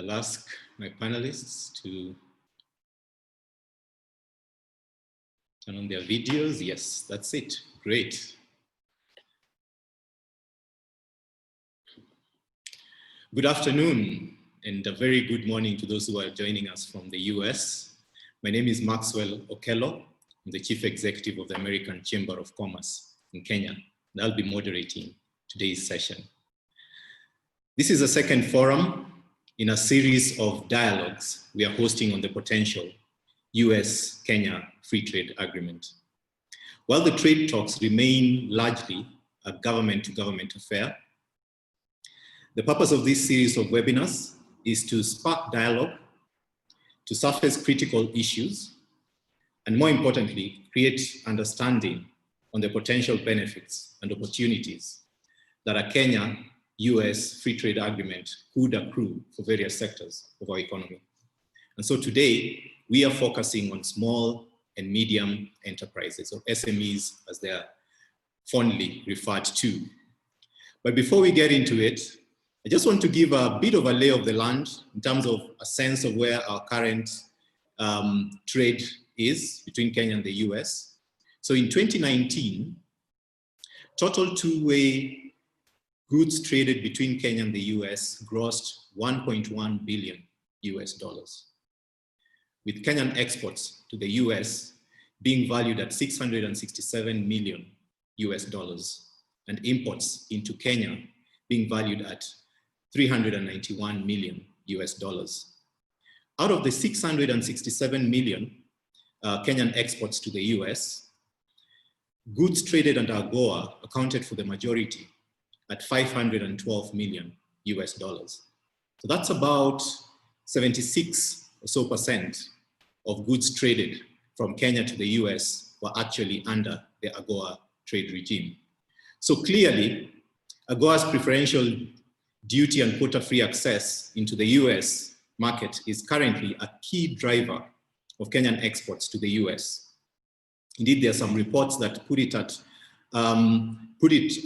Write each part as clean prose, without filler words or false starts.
I'll ask my panelists to turn on their videos. Yes, that's it. Great. Good afternoon and a very good morning to those who are joining us from the US. My name is Maxwell Okello. I'm the Chief Executive of the American Chamber of Commerce in Kenya, and I'll be moderating today's session. This is the second forum in a series of dialogues we are hosting on the potential US-Kenya Free Trade Agreement. While the trade talks remain largely a government-to-government affair, the purpose of this series of webinars is to spark dialogue, to surface critical issues, and more importantly, create understanding on the potential benefits and opportunities that a Kenya-US Free Trade Agreement could accrue for various sectors of our economy. And so today, we are focusing on small and medium enterprises, or SMEs as they are fondly referred to. But before we get into it, I just want to give a bit of a lay of the land in terms of a sense of where our current trade is between Kenya and the US. So in 2019, total two-way goods traded between Kenya and the US grossed $1.1 billion US, with Kenyan exports to the US being valued at $667 million US, and imports into Kenya being valued at $391 million US. Out of the 667 million Kenyan exports to the US, goods traded under AGOA accounted for the majority at $512 million US. So that's about 76% or so of goods traded from Kenya to the US were actually under the AGOA trade regime. So clearly, AGOA's preferential duty and quota-free access into the US market is currently a key driver of Kenyan exports to the US. Indeed, there are some reports that put it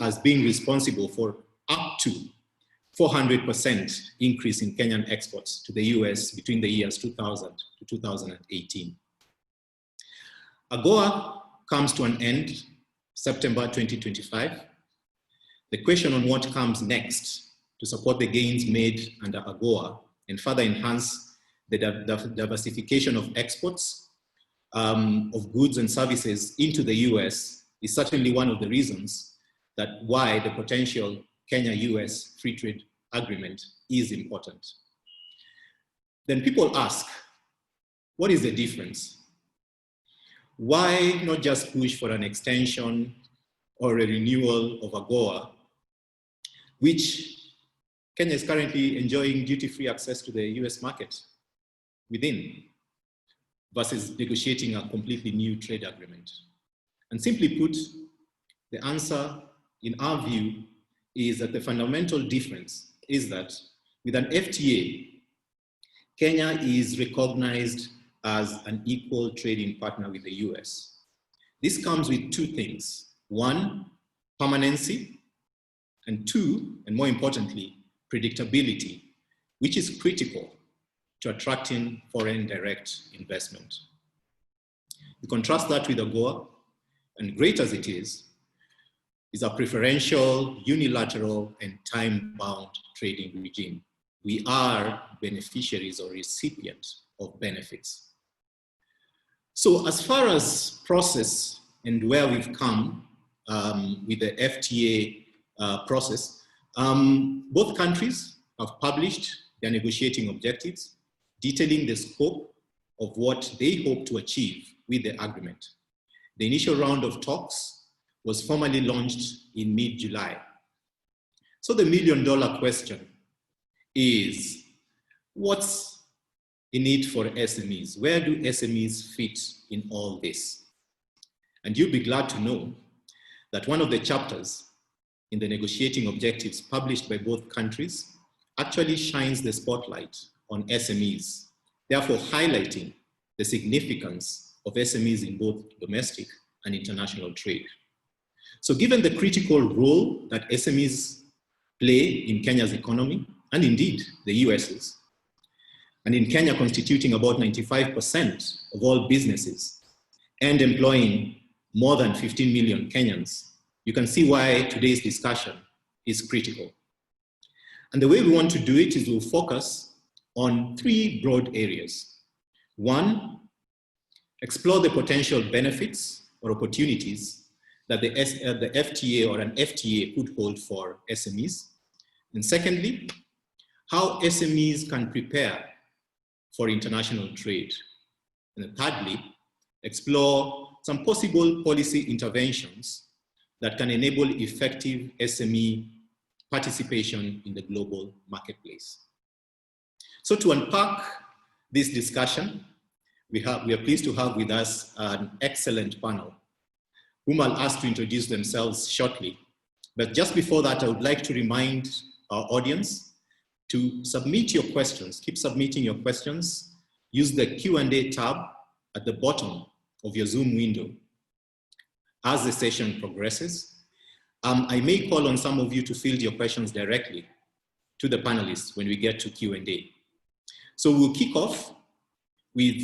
as being responsible for up to 400% increase in Kenyan exports to the US between the years 2000 to 2018. AGOA comes to an end September 2025. The question on what comes next to support the gains made under AGOA and further enhance the diversification of exports of goods and services into the US is certainly one of the reasons that why the potential Kenya-US Free Trade Agreement is important. Then people ask, what is the difference? Why not just push for an extension or a renewal of AGOA, which Kenya is currently enjoying duty-free access to the US market within, versus negotiating a completely new trade agreement? And simply put, the answer in our view is that the fundamental difference is that with an FTA, Kenya is recognized as an equal trading partner with the US. This comes with two things. One, permanency, and two, and more importantly, predictability, which is critical to attracting foreign direct investment. You contrast that with AGOA, and great as it is a preferential, unilateral, and time-bound trading regime. We are beneficiaries or recipients of benefits. So as far as process and where we've come with the FTA process, both countries have published their negotiating objectives, detailing the scope of what they hope to achieve with the agreement. The initial round of talks was formally launched in mid-July. So the million-dollar question is, what's in it for SMEs? Where do SMEs fit in all this? And you'll be glad to know that one of the chapters in the negotiating objectives published by both countries actually shines the spotlight on SMEs, therefore highlighting the significance of SMEs in both domestic and international trade. So given the critical role that SMEs play in Kenya's economy, and indeed the US's, and in Kenya constituting about 95% of all businesses and employing more than 15 million Kenyans, you can see why today's discussion is critical. And the way we want to do it is we'll focus on three broad areas. One, explore the potential benefits or opportunities that the FTA or an FTA could hold for SMEs. And secondly, how SMEs can prepare for international trade. And then thirdly, explore some possible policy interventions that can enable effective SME participation in the global marketplace. So to unpack this discussion, we are pleased to have with us an excellent panel, whom I'll ask to introduce themselves shortly. But just before that, I would like to remind our audience to submit your questions. Keep submitting your questions. Use the Q&A tab at the bottom of your Zoom window as the session progresses. I may call on some of you to field your questions directly to the panelists when we get to Q&A. So we'll kick off with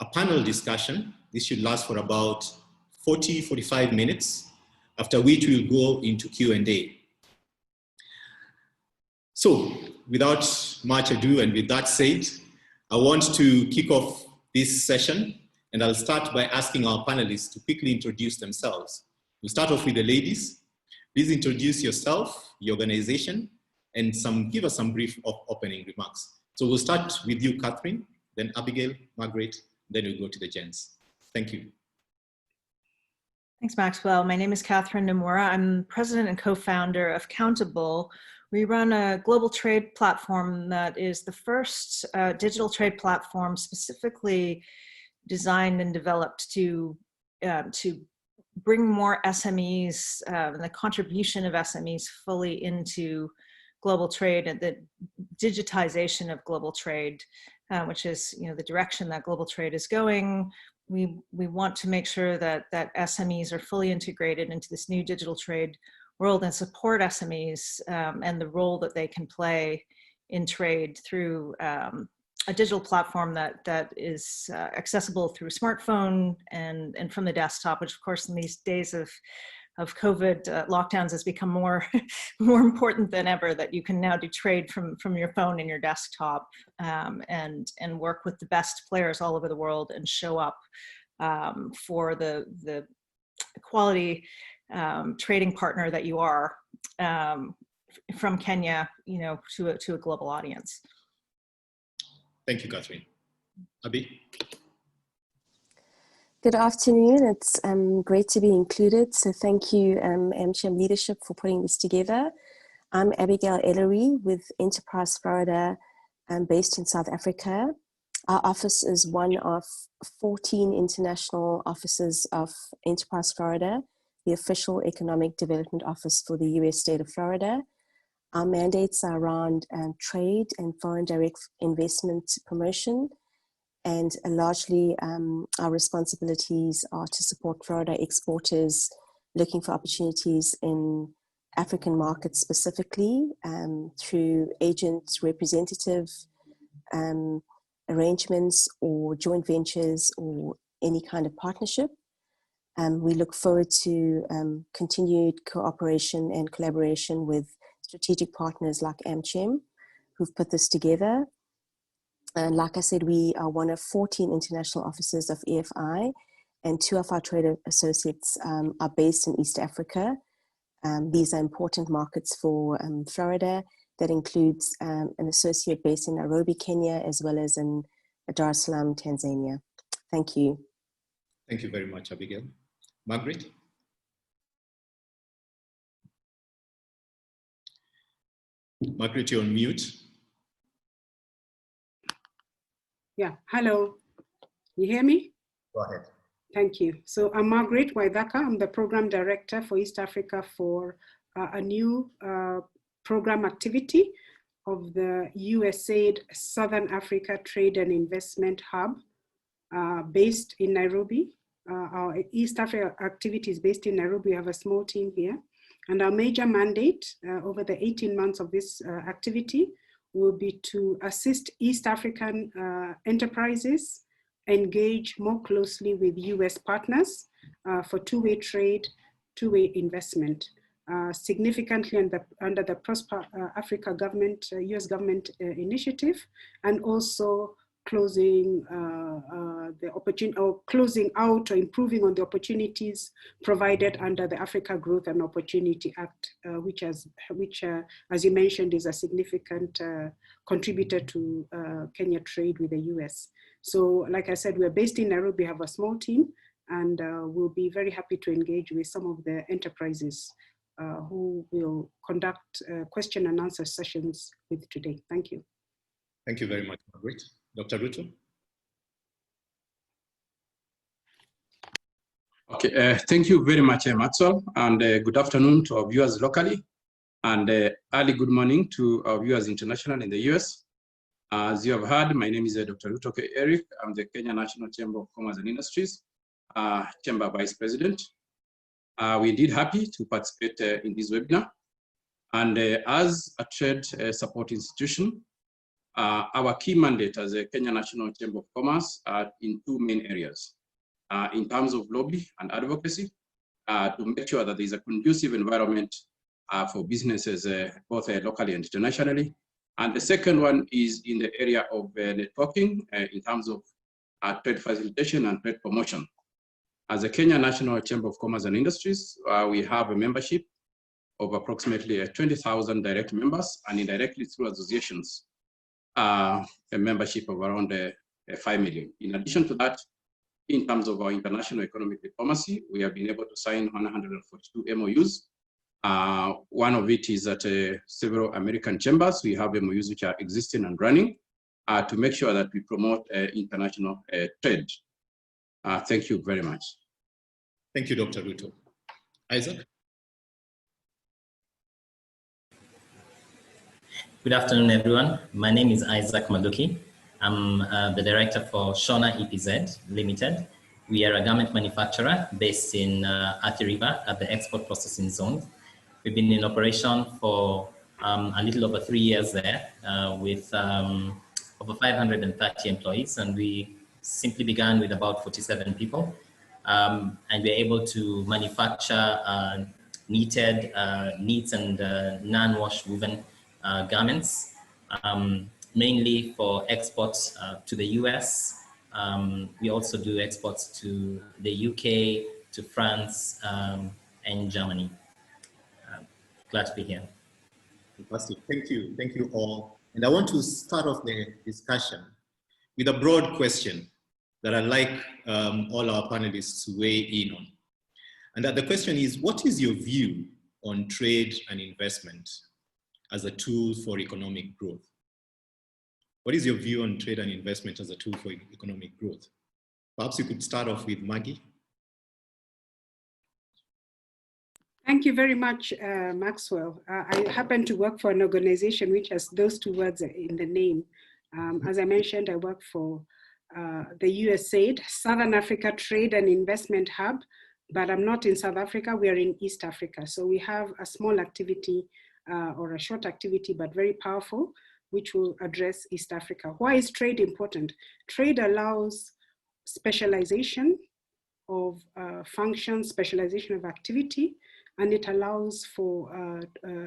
a panel discussion. This should last for about 45 minutes, after which we'll go into Q&A. So without much ado, and with that said, I want to kick off this session, and I'll start by asking our panelists to quickly introduce themselves. We'll start off with the ladies. Please introduce yourself, your organization, and give us some brief opening remarks. So we'll start with you, Catherine, then Abigail, Margaret, then we'll go to the gents. Thank you. Thanks, Maxwell. My name is Catherine Nomura. I'm president and co-founder of Countable. We run a global trade platform that is the first digital trade platform specifically designed and developed to bring more SMEs and the contribution of SMEs fully into global trade and the digitization of global trade, which is the direction that global trade is going. We want to make sure that SMEs are fully integrated into this new digital trade world and support SMEs and the role that they can play in trade through a digital platform that is accessible through a smartphone and from the desktop, which of course in these days of COVID lockdowns has become more important than ever, that you can now do trade from your phone and your desktop and work with the best players all over the world and show up for the quality trading partner that you are from Kenya, to a global audience. Thank you, Catherine. Abby? Good afternoon. It's great to be included. So thank you, AmCham leadership, for putting this together. I'm Abigail Ellery with Enterprise Florida, based in South Africa. Our office is one of 14 international offices of Enterprise Florida, the official economic development office for the US state of Florida. Our mandates are around trade and foreign direct investment promotion, and largely our responsibilities are to support Florida exporters looking for opportunities in African markets specifically through agent representative arrangements or joint ventures or any kind of partnership. We look forward to continued cooperation and collaboration with strategic partners like AmCham, who've put this together. And like I said, we are one of 14 international offices of EFI, and 2 of our trade associates are based in East Africa. These are important markets for Florida. That includes an associate based in Nairobi, Kenya, as well as in Dar es Salaam, Tanzania. Thank you. Thank you very much, Abigail. Margaret? Margaret, you're on mute. Yeah, hello. You hear me? Go ahead. Thank you. So I'm Margaret Waithaka. I'm the program director for East Africa for a new program activity of the USAID Southern Africa Trade and Investment Hub based in Nairobi. Our East Africa activity is based in Nairobi. We have a small team here. And our major mandate over the 18 months of this activity will be to assist East African enterprises engage more closely with US partners for two-way trade, two-way investment. Significantly under the Prosper Africa government, US government initiative, and also closing the opportunity, or closing out or improving on the opportunities provided under the Africa Growth and Opportunity Act, which as you mentioned, is a significant contributor to Kenya trade with the US. So like I said, we're based in Nairobi, have a small team, and we'll be very happy to engage with some of the enterprises who will conduct question and answer sessions with today. Thank you. Thank you very much, Margaret. Dr. Ruto? Okay, thank you very much, Maxwell, and good afternoon to our viewers locally, and early good morning to our viewers international in the US. As you have heard, my name is Dr. Ruto K. Eric. I'm the Kenya National Chamber of Commerce and Industries, Chamber Vice President. We're indeed happy to participate in this webinar. And as a trade support institution, our key mandate as a Kenya National Chamber of Commerce are in two main areas. In terms of lobby and advocacy, to make sure that there's a conducive environment for businesses, both locally and internationally. And the second one is in the area of networking in terms of trade facilitation and trade promotion. As a Kenya National Chamber of Commerce and Industries, we have a membership of approximately 20,000 direct members, and indirectly through associations, a membership of around 5 million. In addition to that, in terms of our international economic diplomacy, we have been able to sign 142 MOUs. One of it is at several American chambers. We have MOUs which are existing and running to make sure that we promote international trade. Thank you very much. Thank you, Dr. Ruto. Isaac? Good afternoon, everyone. My name is Isaac Maduki. I'm the director for Shona EPZ Limited. We are a garment manufacturer based in Athi River at the export processing zone. We've been in operation for a little over 3 years there with over 530 employees, and we simply began with about 47 people. And we're able to manufacture knitted, knits and non-wash woven garments, mainly for exports to the US. We also do exports to the UK, to France, and Germany. Glad to be here. Fantastic. Thank you. Thank you all. And I want to start off the discussion with a broad question that I'd like all our panelists to weigh in on. And that the question is, what is your view on trade and investment as a tool for economic growth? What is your view on trade and investment as a tool for economic growth? Perhaps you could start off with Maggie. Thank you very much, Maxwell. I happen to work for an organization which has those two words in the name. As I mentioned, I work for the USAID, Southern Africa Trade and Investment Hub, but I'm not in South Africa, we are in East Africa. So we have a small activity or a short activity, but very powerful, which will address East Africa. Why is trade important? Trade allows specialization of functions, specialization of activity, and it allows for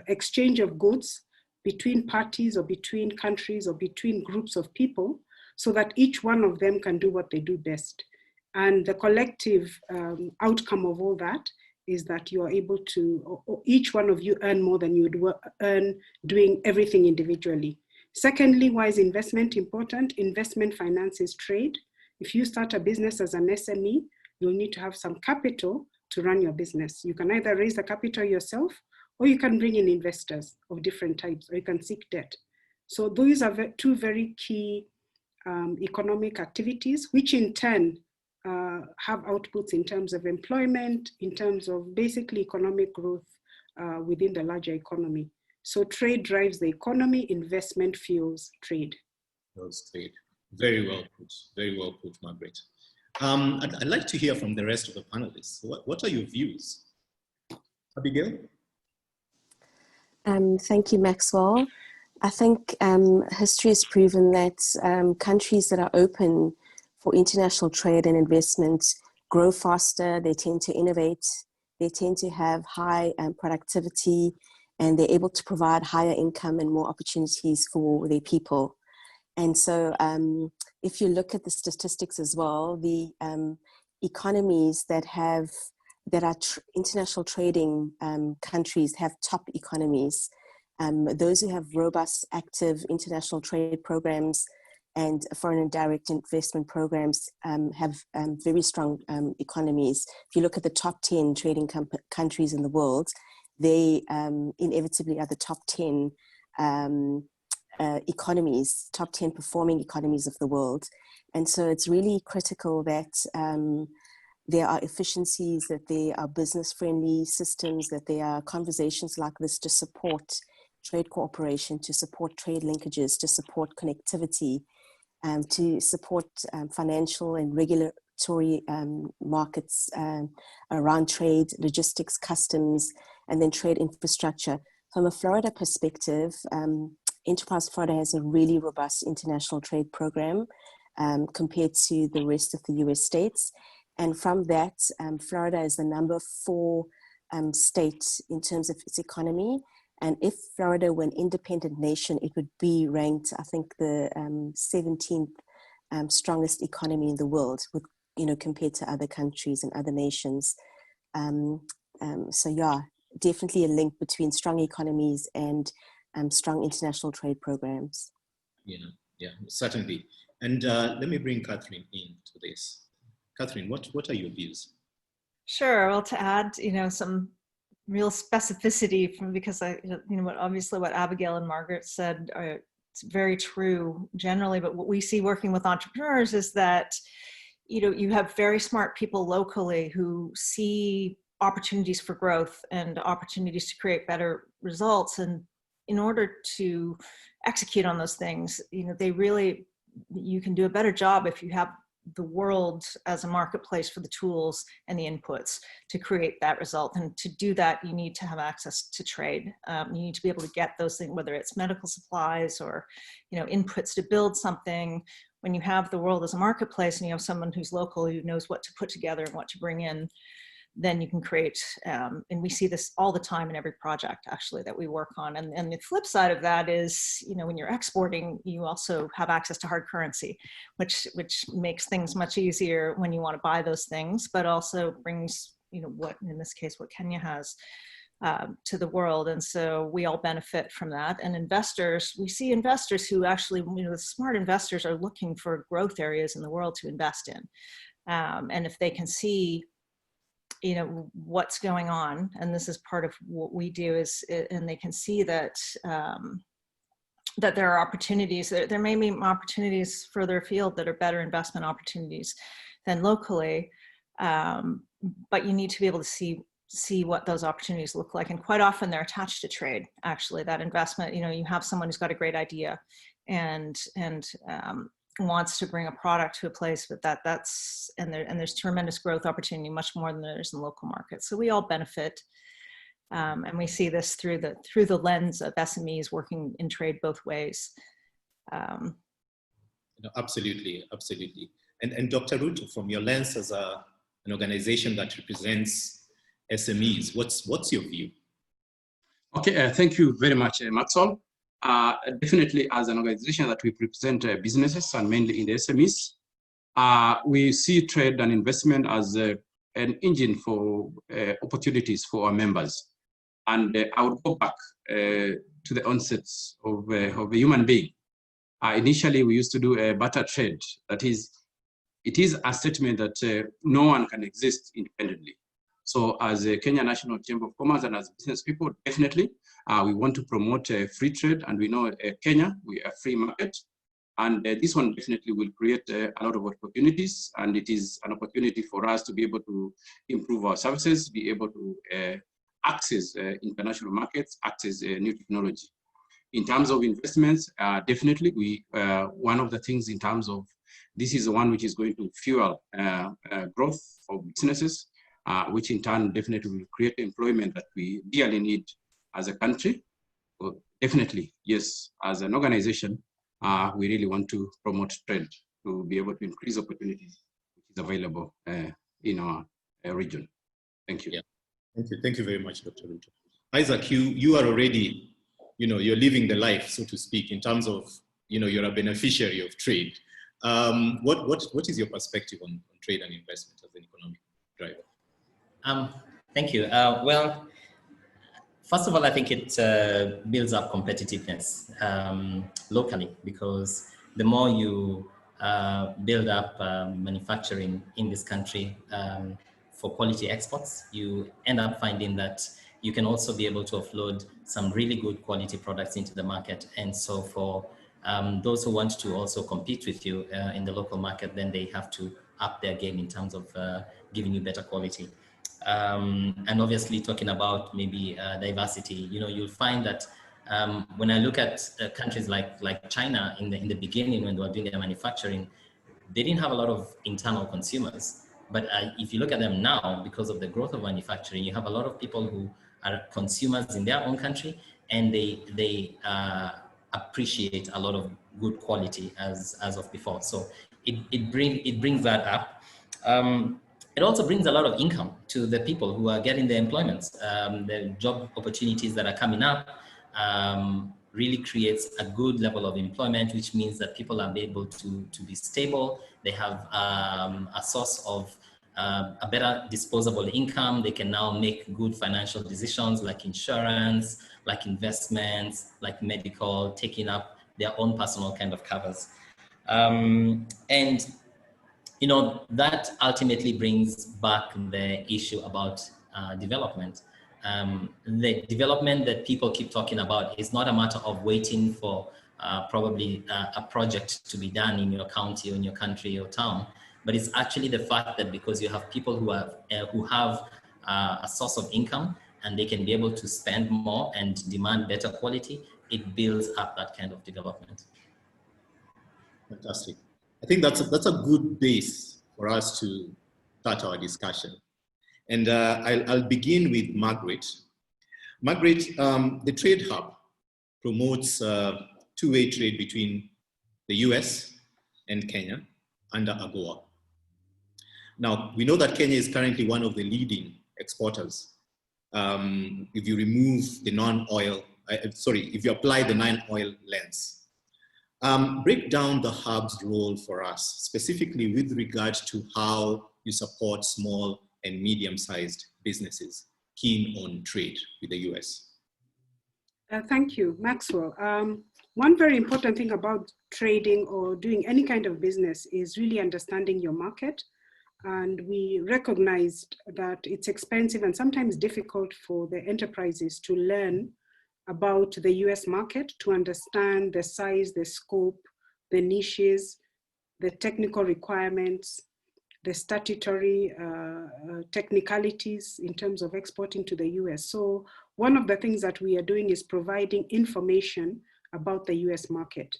exchange of goods between parties or between countries or between groups of people, so that each one of them can do what they do best. And the collective outcome of all that is that you are able to, or each one of you earn more than you would earn doing everything individually. Secondly, why is investment important? Investment finances trade. If you start a business as an SME, you'll need to have some capital to run your business. You can either raise the capital yourself, or you can bring in investors of different types, or you can seek debt. So those are two very key economic activities, which in turn have outputs in terms of employment, in terms of basically economic growth within the larger economy. So trade drives the economy, investment fuels trade. Fuels trade. Very well put, Margaret. I'd like to hear from the rest of the panelists. What are your views? Abigail? Thank you, Maxwell. I think history has proven that countries that are open for international trade and investment grow faster, they tend to innovate, they tend to have high productivity, and they're able to provide higher income and more opportunities for their people. And so if you look at the statistics as well, the economies that are international trading countries have top economies. Those who have robust, active international trade programs and foreign and direct investment programs have very strong economies. If you look at the top 10 trading countries in the world, they inevitably are the top 10 economies, top 10 performing economies of the world. And so it's really critical that there are efficiencies, that there are business-friendly systems, that there are conversations like this to support trade cooperation, to support trade linkages, to support connectivity, to support financial and regulatory markets around trade, logistics, customs, and then trade infrastructure. From a Florida perspective, Enterprise Florida has a really robust international trade program compared to the rest of the US states. And from that, Florida is the number 4 state in terms of its economy. And if Florida were an independent nation, it would be ranked, I think, the 17th strongest economy in the world, with, compared to other countries and other nations. So yeah, definitely a link between strong economies and strong international trade programs. Yeah, certainly. And let me bring Catherine into this. Catherine, what are your views? Sure. Well, to add, some real specificity because obviously what Abigail and Margaret said, it's very true generally, but what we see working with entrepreneurs is that, you have very smart people locally who see opportunities for growth and opportunities to create better results. And in order to execute on those things, you can do a better job if you have the world as a marketplace for the tools and the inputs to create that result. And to do that, you need to have access to trade. You need to be able to get those things, whether it's medical supplies or, inputs to build something. When you have the world as a marketplace and you have someone who's local, who knows what to put together and what to bring in, then you can create, and we see this all the time in every project actually that we work on. And the flip side of that is, when you're exporting, you also have access to hard currency, which makes things much easier when you want to buy those things, but also brings, what in this case, what Kenya has to the world. And so we all benefit from that. And investors, we see investors who actually, the smart investors are looking for growth areas in the world to invest in. And if they can see what's going on, and this is part of what we do, and they can see that that there are opportunities, there may be opportunities further afield that are better investment opportunities than locally, but you need to be able to see what those opportunities look like. And quite often they're attached to trade, actually, that investment. You have someone who's got a great idea and wants to bring a product to a place, but there's tremendous growth opportunity, much more than there is in local markets. So we all benefit, and we see this through the lens of SMEs working in trade both ways. Absolutely. And Dr. Ruto, from your lens as an organization that represents SMEs, what's your view? Okay, thank you very much, Maxwell. Definitely, as an organization that we represent businesses and mainly in the SMEs, we see trade and investment as an engine for opportunities for our members. And I would go back to the onset of a human being. Initially, we used to do a barter trade. That is, it is a statement that no one can exist independently. So as a Kenya National Chamber of Commerce and as business people, definitely, we want to promote free trade, and we know Kenya, we are a free market. And this one definitely will create a lot of opportunities, and it is an opportunity for us to be able to improve our services, be able to access international markets, access new technology. In terms of investments, definitely, one of the things in terms of, this is the one which is going to fuel growth of businesses, which in turn definitely will create employment that we dearly need as a country. So definitely, yes, as an organization, we really want to promote trade to be able to increase opportunities which is available in our region. Thank you. Yeah. Thank you very much, Dr. Ruto. Isaac, you are already, you're living the life, so to speak, in terms of, you're a beneficiary of trade. What is your perspective on trade and investment as an economic driver? Thank you. Well, first of all, I think it builds up competitiveness locally, because the more you build up manufacturing in this country for quality exports, you end up finding that you can also be able to offload some really good quality products into the market. And so for those who want to also compete with you in the local market, then they have to up their game in terms of giving you better quality. And obviously talking about maybe diversity, you'll find that when I look at countries like China in the beginning, when they were doing their manufacturing, they didn't have a lot of internal consumers. But if you look at them now, because of the growth of manufacturing, you have a lot of people who are consumers in their own country, and they appreciate a lot of good quality as of before. So it brings that up. It also brings a lot of income to the people who are getting the employments. The job opportunities that are coming up really creates a good level of employment, which means that people are able to be stable. They have a source of a better disposable income. They can now make good financial decisions like insurance, like investments, like medical, taking up their own personal kind of covers. And that ultimately brings back the issue about development. The development that people keep talking about is not a matter of waiting for probably a project to be done in your county or in your country or town, but it's actually the fact that because you have people who have a source of income and they can be able to spend more and demand better quality, it builds up that kind of development. Fantastic. I think that's a good base for us to start our discussion. And I'll begin with Margaret. Margaret, the Trade Hub promotes two-way trade between the US and Kenya under AGOA. Now, we know that Kenya is currently one of the leading exporters. If you remove the non-oil, if you apply the non-oil lens. Break down the hub's role for us, specifically with regard to how you support small and medium-sized businesses keen on trade with the US. Thank you, Maxwell. One very important thing about trading or doing any kind of business is really understanding your market. And we recognized that it's expensive and sometimes difficult for the enterprises to learn about the US market, to understand the size, the scope, the niches, the technical requirements, the statutory technicalities in terms of exporting to the US. So one of the things that we are doing is providing information about the US market.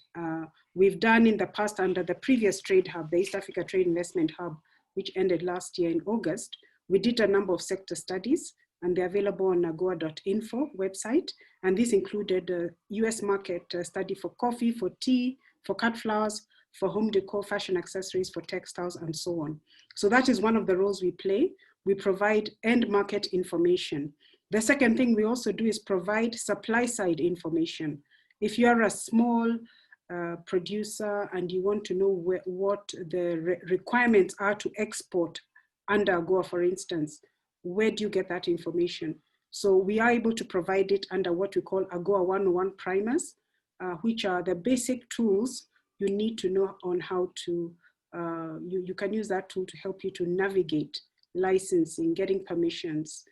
We've done in the past under the previous Trade Hub, the East Africa Trade Investment Hub, which ended last year in August. We did a number of sector studies, and they're available on agoa.info website. And this included a US market study for coffee, for tea, for cut flowers, for home decor, fashion accessories, for textiles, and so on. So that is one of the roles we play. We provide end market information. The second thing we also do is provide supply side information. If you're a small producer and you want to know what the requirements are to export under AGOA, for instance, where do you get that information? So we are able to provide it under what we call AGOA 101 primers, which are the basic tools you need to know on how to, you can use that tool to help you to navigate licensing, getting permissions,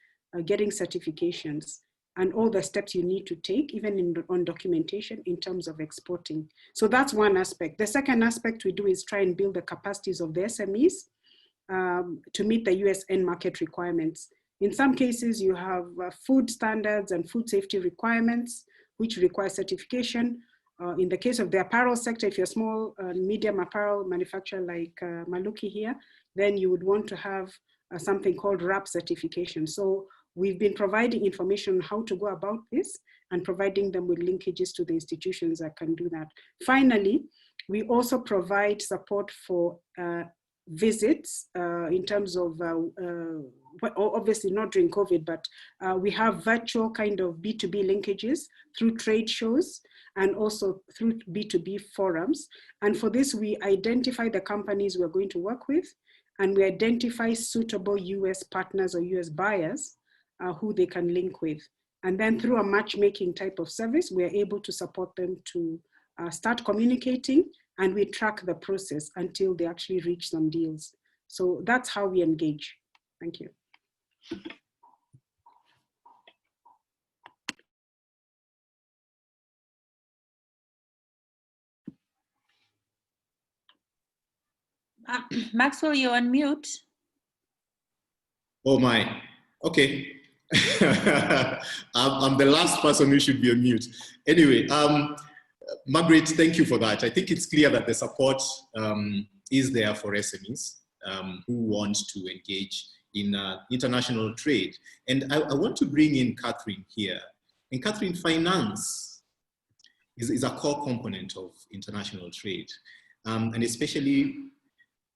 getting certifications, and all the steps you need to take, even on documentation in terms of exporting. So that's one aspect. The second aspect we do is try and build the capacities of the SMEs to meet the US end market requirements. In some cases, you have food standards and food safety requirements, which require certification. In the case of the apparel sector, if you're a small, medium apparel manufacturer like Maluki here, then you would want to have something called RAP certification. So we've been providing information on how to go about this and providing them with linkages to the institutions that can do that. Finally, we also provide support for visits in terms of, obviously not during COVID, but we have virtual kind of B2B linkages through trade shows and also through B2B forums. And for this, we identify the companies we're going to work with, and we identify suitable US partners or US buyers who they can link with. And then through a matchmaking type of service, we're able to support them to start communicating, and we track the process until they actually reach some deals. So that's how we engage. Thank you. Maxwell, you're on mute. Oh my, okay. I'm the last person who should be on mute. Anyway, Margaret, thank you for that. I think it's clear that the support is there for SMEs who want to engage in international trade. And I want to bring in Catherine here. And Catherine, finance is a core component of international trade, and especially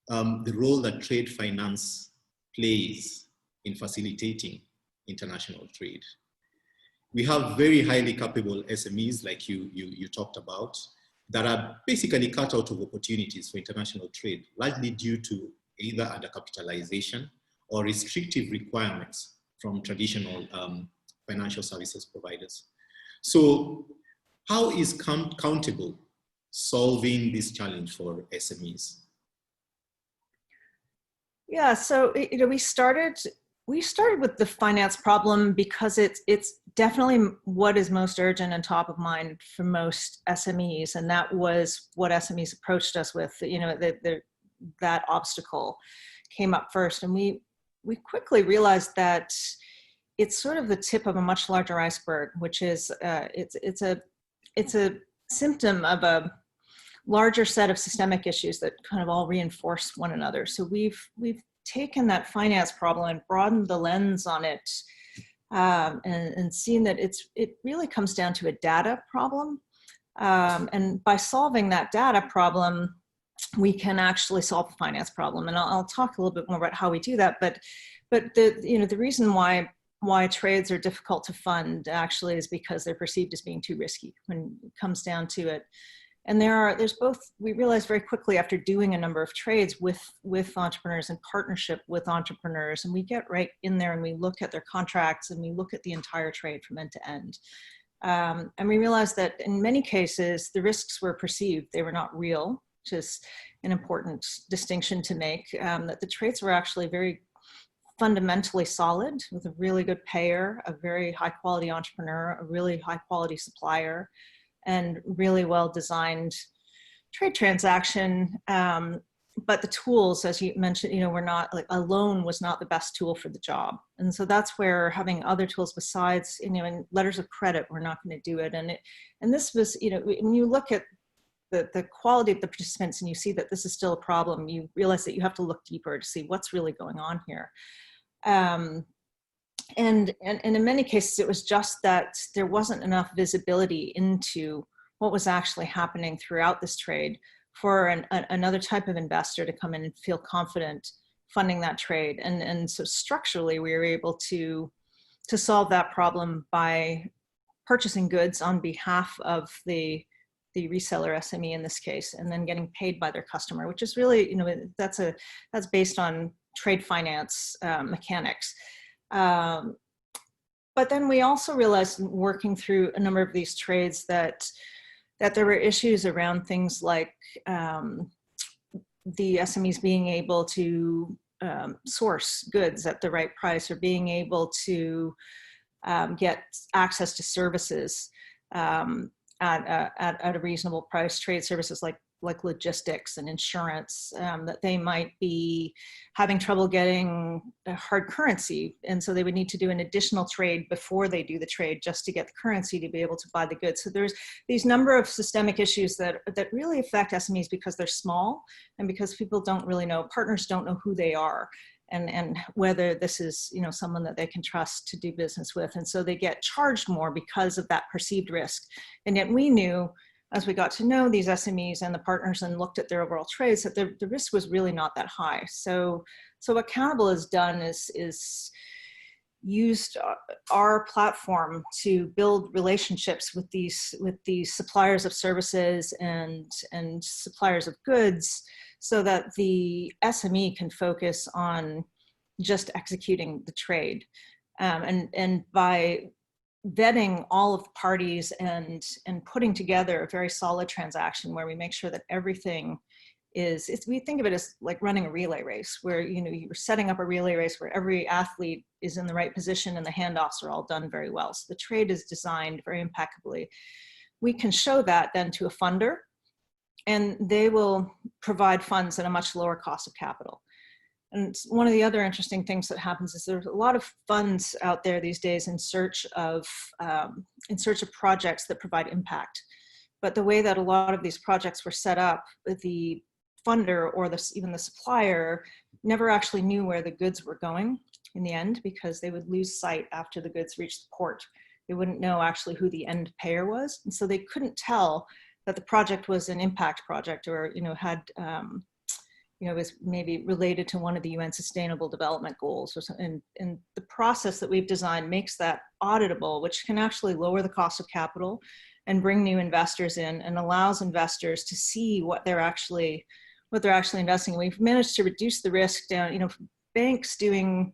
the role that trade finance plays in facilitating international trade. We have very highly capable SMEs, like you talked about, that are basically cut out of opportunities for international trade, largely due to either undercapitalization or restrictive requirements from traditional financial services providers. So how is Countable solving this challenge for SMEs? Yeah, so we started with the finance problem because it's definitely what is most urgent and top of mind for most SMEs, and that was what SMEs approached us with. That obstacle came up first, and we quickly realized that it's sort of the tip of a much larger iceberg, which is it's a symptom of a larger set of systemic issues that kind of all reinforce one another. So we've taken that finance problem and broadened the lens on it, and seen that it really comes down to a data problem. And by solving that data problem, we can actually solve the finance problem. And I'll talk a little bit more about how we do that. But the reason why trades are difficult to fund actually is because they're perceived as being too risky when it comes down to it. And there's both, we realized very quickly after doing a number of trades with entrepreneurs in partnership with entrepreneurs, and we get right in there and we look at their contracts and we look at the entire trade from end to end. And we realized that in many cases, the risks were perceived, they were not real, which is an important distinction to make, that the trades were actually very fundamentally solid with a really good payer, a very high quality entrepreneur, a really high quality supplier, and really well-designed trade transaction. But the tools, as you mentioned, were not, like, alone was not the best tool for the job. And so that's where having other tools besides, and letters of credit were not going to do it. And this was, when you look at the quality of the participants and you see that this is still a problem, you realize that you have to look deeper to see what's really going on here. And in many cases, it was just that there wasn't enough visibility into what was actually happening throughout this trade for another type of investor to come in and feel confident funding that trade. And so structurally, we were able to solve that problem by purchasing goods on behalf of the reseller SME in this case, and then getting paid by their customer, which is really, that's based on trade finance mechanics. But then we also realized, working through a number of these trades, that there were issues around things like the SMEs being able to source goods at the right price, or being able to get access to services at a reasonable price, trade services like logistics and insurance, that they might be having trouble getting a hard currency. And so they would need to do an additional trade before they do the trade just to get the currency to be able to buy the goods. So there's these number of systemic issues that really affect SMEs because they're small and because people don't really know, partners don't know who they are. and whether this is, you know, someone that they can trust to do business with. And so they get charged more because of that perceived risk. And yet we knew, as we got to know these SMEs and the partners and looked at their overall trades, that the risk was really not that high. So what Countable has done is used our platform to build relationships with these suppliers of services and suppliers of goods, so that the SME can focus on just executing the trade. And by vetting all of the parties and putting together a very solid transaction where we make sure that everything is, we think of it as like running a relay race, where, you know, you're setting up a relay race where every athlete is in the right position and the handoffs are all done very well. So the trade is designed very impeccably. We can show that then to a funder, and they will provide funds at a much lower cost of capital. And one of the other interesting things that happens is there's a lot of funds out there these days in search of projects that provide impact. But the way that a lot of these projects were set up, the funder or even the supplier never actually knew where the goods were going in the end, because they would lose sight after the goods reached the port. They wouldn't know actually who the end payer was. And so they couldn't tell that the project was an impact project, or, you know, had, you know, was maybe related to one of the UN Sustainable Development Goals or something. And the process that we've designed makes that auditable, which can actually lower the cost of capital and bring new investors in, and allows investors to see what they're actually investing in. We've managed to reduce the risk down. You know, banks doing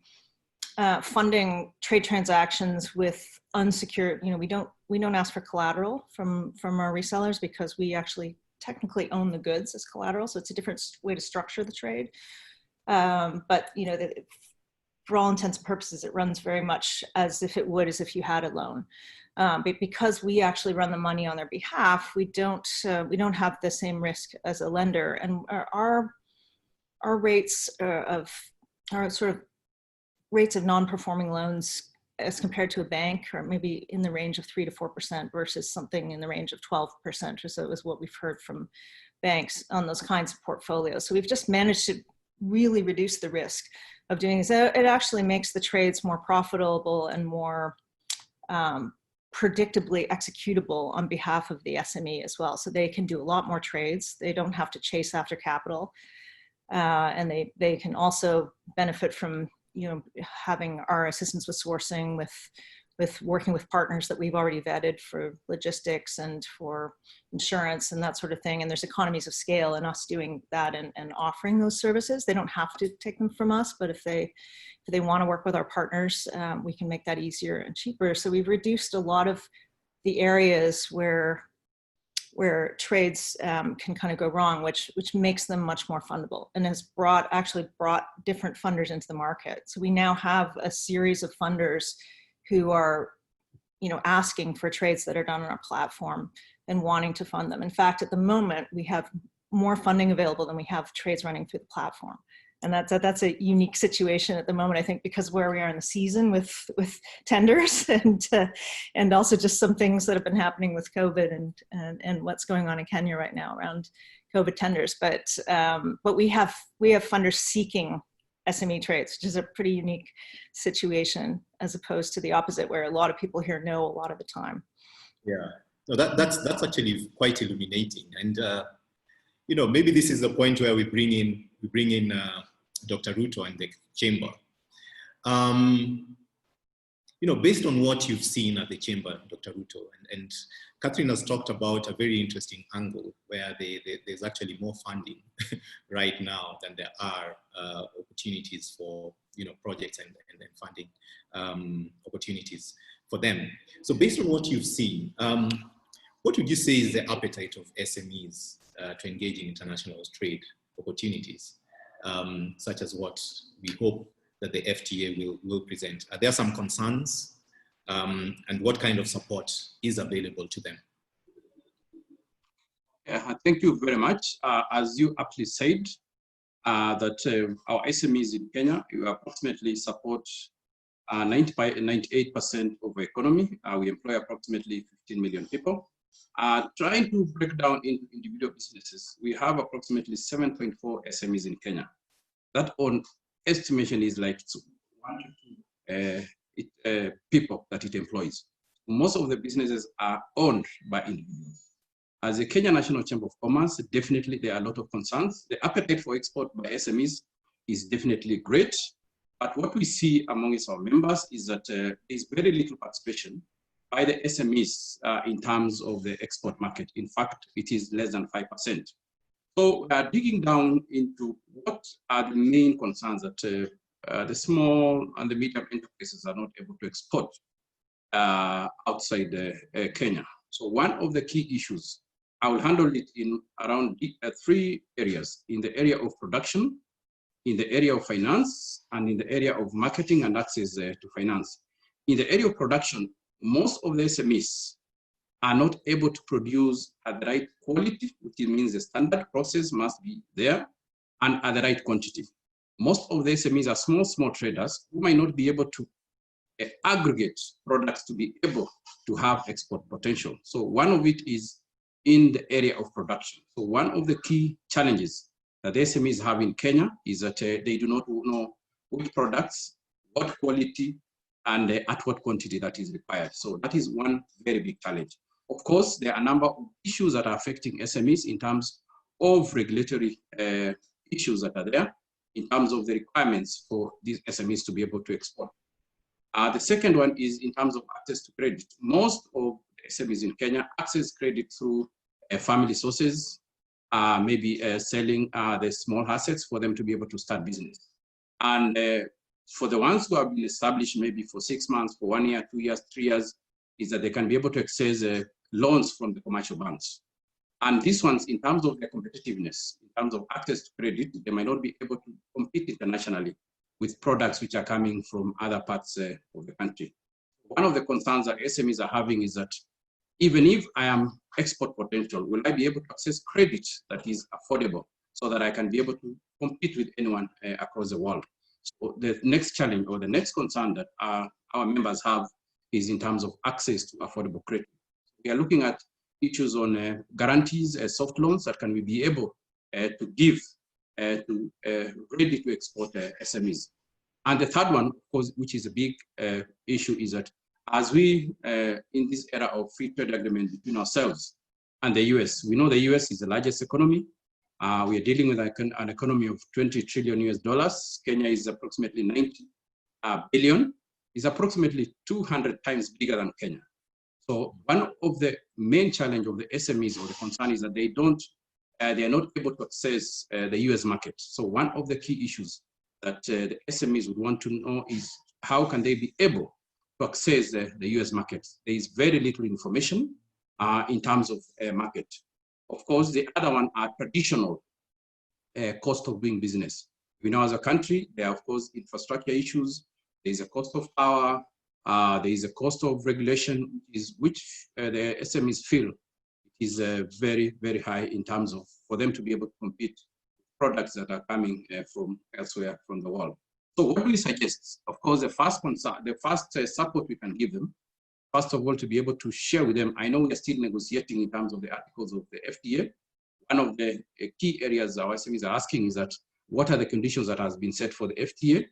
funding trade transactions with unsecured, you know, we don't ask for collateral from our resellers, because we actually technically own the goods as collateral. So it's a different way to structure the trade. But, you know, for all intents and purposes, it runs very much as if you had a loan. But because we actually run the money on their behalf, we don't have the same risk as a lender. And our rates of non-performing loans as compared to a bank are maybe in the range of 3 to 4% versus something in the range of 12% or so is what we've heard from banks on those kinds of portfolios. So we've just managed to really reduce the risk of doing this. It actually makes the trades more profitable and more predictably executable on behalf of the SME as well. So they can do a lot more trades. They don't have to chase after capital. And they can also benefit from, you know, having our assistance with sourcing, with working with partners that we've already vetted for logistics and for insurance and that sort of thing. And there's economies of scale in us doing that and offering those services. They don't have to take them from us, but if they want to work with our partners, we can make that easier and cheaper. So we've reduced a lot of the areas where trades can kind of go wrong, which makes them much more fundable, and has actually brought different funders into the market. So we now have a series of funders who are, you know, asking for trades that are done on our platform and wanting to fund them. In fact, at the moment, we have more funding available than we have trades running through the platform. And that's a unique situation at the moment, I think, because where we are in the season with tenders and also just some things that have been happening with COVID and what's going on in Kenya right now around COVID tenders. But we have funders seeking SME trades, which is a pretty unique situation, as opposed to the opposite, where a lot of people here know a lot of the time. Yeah, no, that's actually quite illuminating. And you know, maybe this is the point where we bring in Dr. Ruto and the chamber. You know, based on what you've seen at the chamber, Dr. Ruto, and Catherine has talked about a very interesting angle where there's actually more funding right now than there are opportunities for, you know, projects and funding opportunities for them. So based on what you've seen, what would you say is the appetite of SMEs to engage in international trade opportunities, such as what we hope that the FTA will present? Are there some concerns, and what kind of support is available to them? Thank you very much. As you aptly said, that our SMEs in Kenya, we approximately support 98% of the economy. We employ approximately 15 million people. Trying to break down into individual businesses, we have approximately 7.4 SMEs in Kenya. That own estimation is like 1 to 2 people that it employs. Most of the businesses are owned by individuals. As a Kenya National Chamber of Commerce, definitely there are a lot of concerns. The appetite for export by SMEs is definitely great. But what we see amongst our members is that there is very little participation by the SMEs in terms of the export market. In fact, it is less than 5%. So we are digging down into what are the main concerns that the small and the medium enterprises are not able to export outside Kenya. So one of the key issues, I will handle it in around 3 areas: in the area of production, in the area of finance, and in the area of marketing and access to finance. In the area of production, most of the SMEs are not able to produce at the right quality, which means the standard process must be there, and at the right quantity. Most of the SMEs are small traders who might not be able to aggregate products to be able to have export potential. So one of it is in the area of production. So one of the key challenges that the SMEs have in Kenya is that they do not know which products, what quality, and at what quantity that is required. So that is one very big challenge. Of course, there are a number of issues that are affecting SMEs in terms of regulatory issues that are there, in terms of the requirements for these SMEs to be able to export. The second one is in terms of access to credit. Most of SMEs in Kenya access credit through family sources, maybe selling the small assets for them to be able to start business. And for the ones who have been established maybe for 6 months, for 1 year, 2 years, 3 years, is that they can be able to access loans from the commercial banks. And these ones, in terms of their competitiveness, in terms of access to credit, they might not be able to compete internationally with products which are coming from other parts of the country. One of the concerns that SMEs are having is that even if I am export potential, will I be able to access credit that is affordable so that I can be able to compete with anyone across the world? So the next challenge or the next concern that our members have is in terms of access to affordable credit. We are looking at issues on guarantees, soft loans that can we be able to give to ready to export SMEs. And the third one, of course, which is a big issue, is that as we, in this era of free trade agreement between ourselves and the US, we know the US is the largest economy. We are dealing with an economy of $20 trillion US. Kenya is approximately 90 billion, is approximately 200 times bigger than Kenya. So one of the main challenge of the SMEs or the concern is that they are not able to access the US market. So one of the key issues that the SMEs would want to know is how can they be able to access the US market? There is very little information in terms of market. Of course, the other one are traditional cost of doing business. We know as a country, there are of course infrastructure issues. There is a cost of power. There is a cost of regulation, which the SMEs feel is very, very high in terms of for them to be able to compete with products that are coming from elsewhere from the world. So what do we suggest? Of course, the first support we can give them, first of all, to be able to share with them. I know we are still negotiating in terms of the articles of the FTA. One of the key areas our SMEs are asking is that what are the conditions that has been set for the FTA?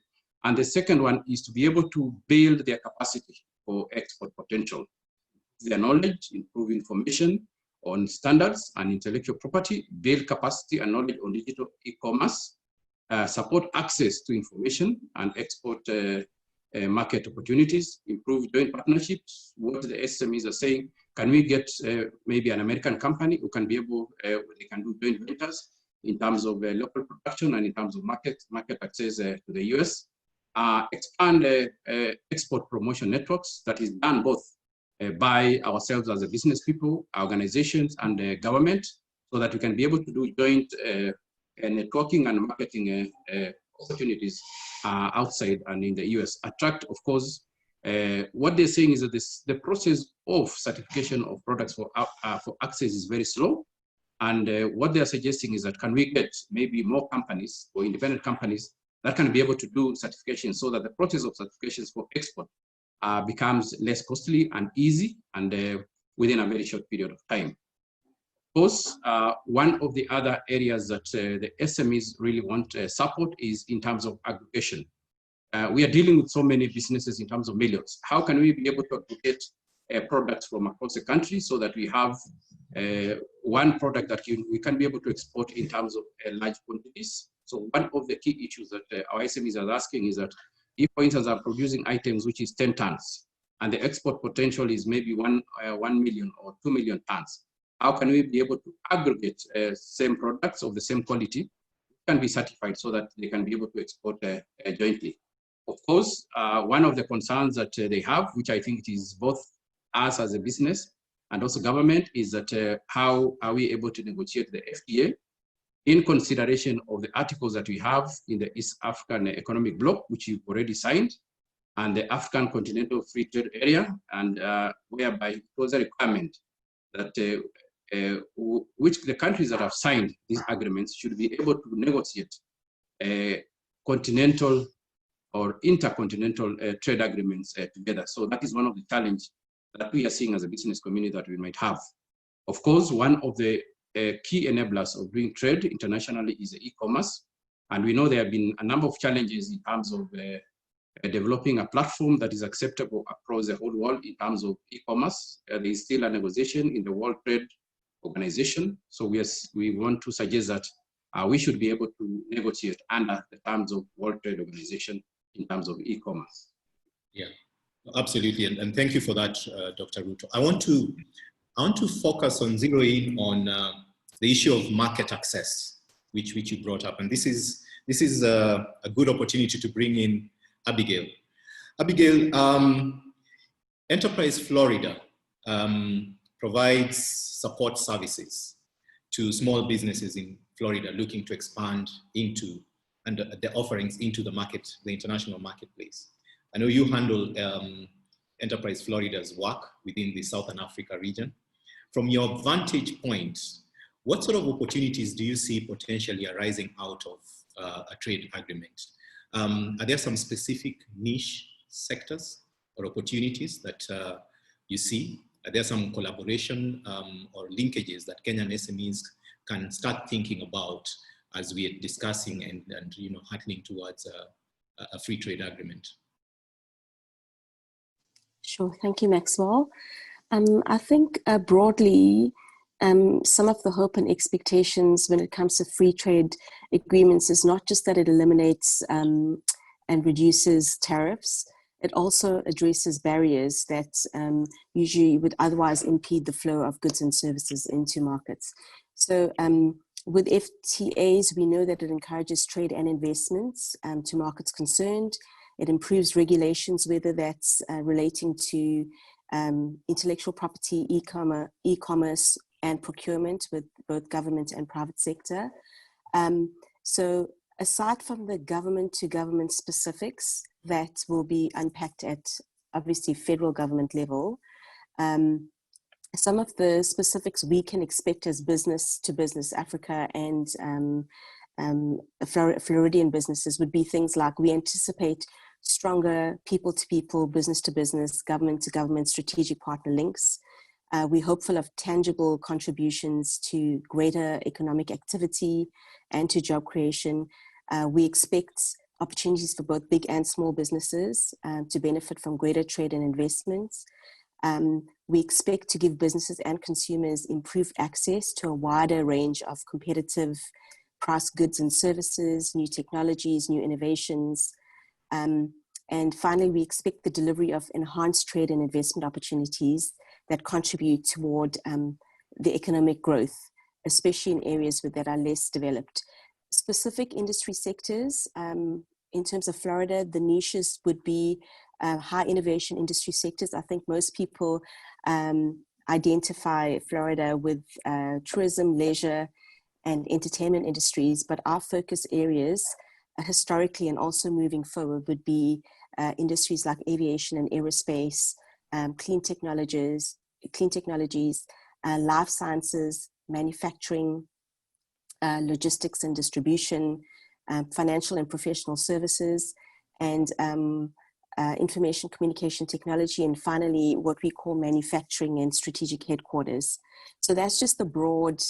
And the second one is to be able to build their capacity for export potential, their knowledge, improve information on standards and intellectual property, build capacity and knowledge on digital e-commerce, support access to information and export market opportunities, improve joint partnerships. What the SMEs are saying, can we get maybe an American company who can be able, they can do joint ventures in terms of local production and in terms of market access to the US. Expand export promotion networks that is done both by ourselves as a business people, organizations, and the government, so that we can be able to do joint networking and marketing opportunities outside and in the US. Attract, of course, what they're saying is that the process of certification of products for access is very slow. And what they're suggesting is that can we get maybe more companies or independent companies that can be able to do certification so that the process of certifications for export becomes less costly and easy and within a very short period of time. course, one of the other areas that the SMEs really want support is in terms of aggregation. We are dealing with so many businesses in terms of millions. How can we be able to aggregate products from across the country so that we have one product that we can be able to export in terms of large quantities? So one of the key issues that our SMEs are asking is that if, for instance, are producing items which is 10 tons, and the export potential is maybe 1 million or 2 million tons, how can we be able to aggregate same products of the same quality, can be certified so that they can be able to export jointly? Of course, one of the concerns that they have, which I think it is both us as a business and also government, is that how are we able to negotiate the FTA in consideration of the articles that we have in the East African Economic Bloc, which you've already signed, and the African Continental Free Trade Area, and whereby it was a requirement that which the countries that have signed these agreements should be able to negotiate continental or intercontinental trade agreements together. So that is one of the challenges that we are seeing as a business community that we might have. Of course, one of the key enablers of doing trade internationally is e-commerce. And we know there have been a number of challenges in terms of developing a platform that is acceptable across the whole world in terms of e-commerce. There is still a negotiation in the World Trade Organization. So we want to suggest that we should be able to negotiate under the terms of World Trade Organization in terms of e-commerce. Yeah, absolutely. And thank you for that, Dr. Ruto. I want to focus on zeroing on the issue of market access, which you brought up. And this is a good opportunity to bring in Abigail. Abigail, Enterprise Florida provides support services to small businesses in Florida looking to expand into and the offerings into the market, the international marketplace. I know you handle Enterprise Florida's work within the Southern Africa region. From your vantage point, what sort of opportunities do you see potentially arising out of a trade agreement? Are there some specific niche sectors or opportunities that you see? Are there some collaboration or linkages that Kenyan SMEs can start thinking about as we are discussing and heading towards a free trade agreement? Sure, thank you, Maxwell. I think broadly, some of the hope and expectations when it comes to free trade agreements is not just that it eliminates and reduces tariffs, it also addresses barriers that usually would otherwise impede the flow of goods and services into markets. So with FTAs, we know that it encourages trade and investments to markets concerned. It improves regulations, whether that's relating to intellectual property, e-commerce, and procurement with both government and private sector. So aside from the government to government specifics that will be unpacked at obviously federal government level, some of the specifics we can expect as business to business Africa and Floridian businesses would be things like we anticipate stronger people to people, business to business, government to government strategic partner links. We're hopeful of tangible contributions to greater economic activity and to job creation. We expect opportunities for both big and small businesses to benefit from greater trade and investments. We expect to give businesses and consumers improved access to a wider range of competitive price goods and services, new technologies, new innovations. And finally, we expect the delivery of enhanced trade and investment opportunities that contribute toward the economic growth, especially in areas that are less developed. Specific industry sectors, in terms of Florida, the niches would be high innovation industry sectors. I think most people identify Florida with tourism, leisure, and entertainment industries, but our focus areas historically and also moving forward would be industries like aviation and aerospace, clean technologies, life sciences, manufacturing, logistics and distribution, financial and professional services, and information communication technology, and finally, what we call manufacturing and strategic headquarters. So that's just the broad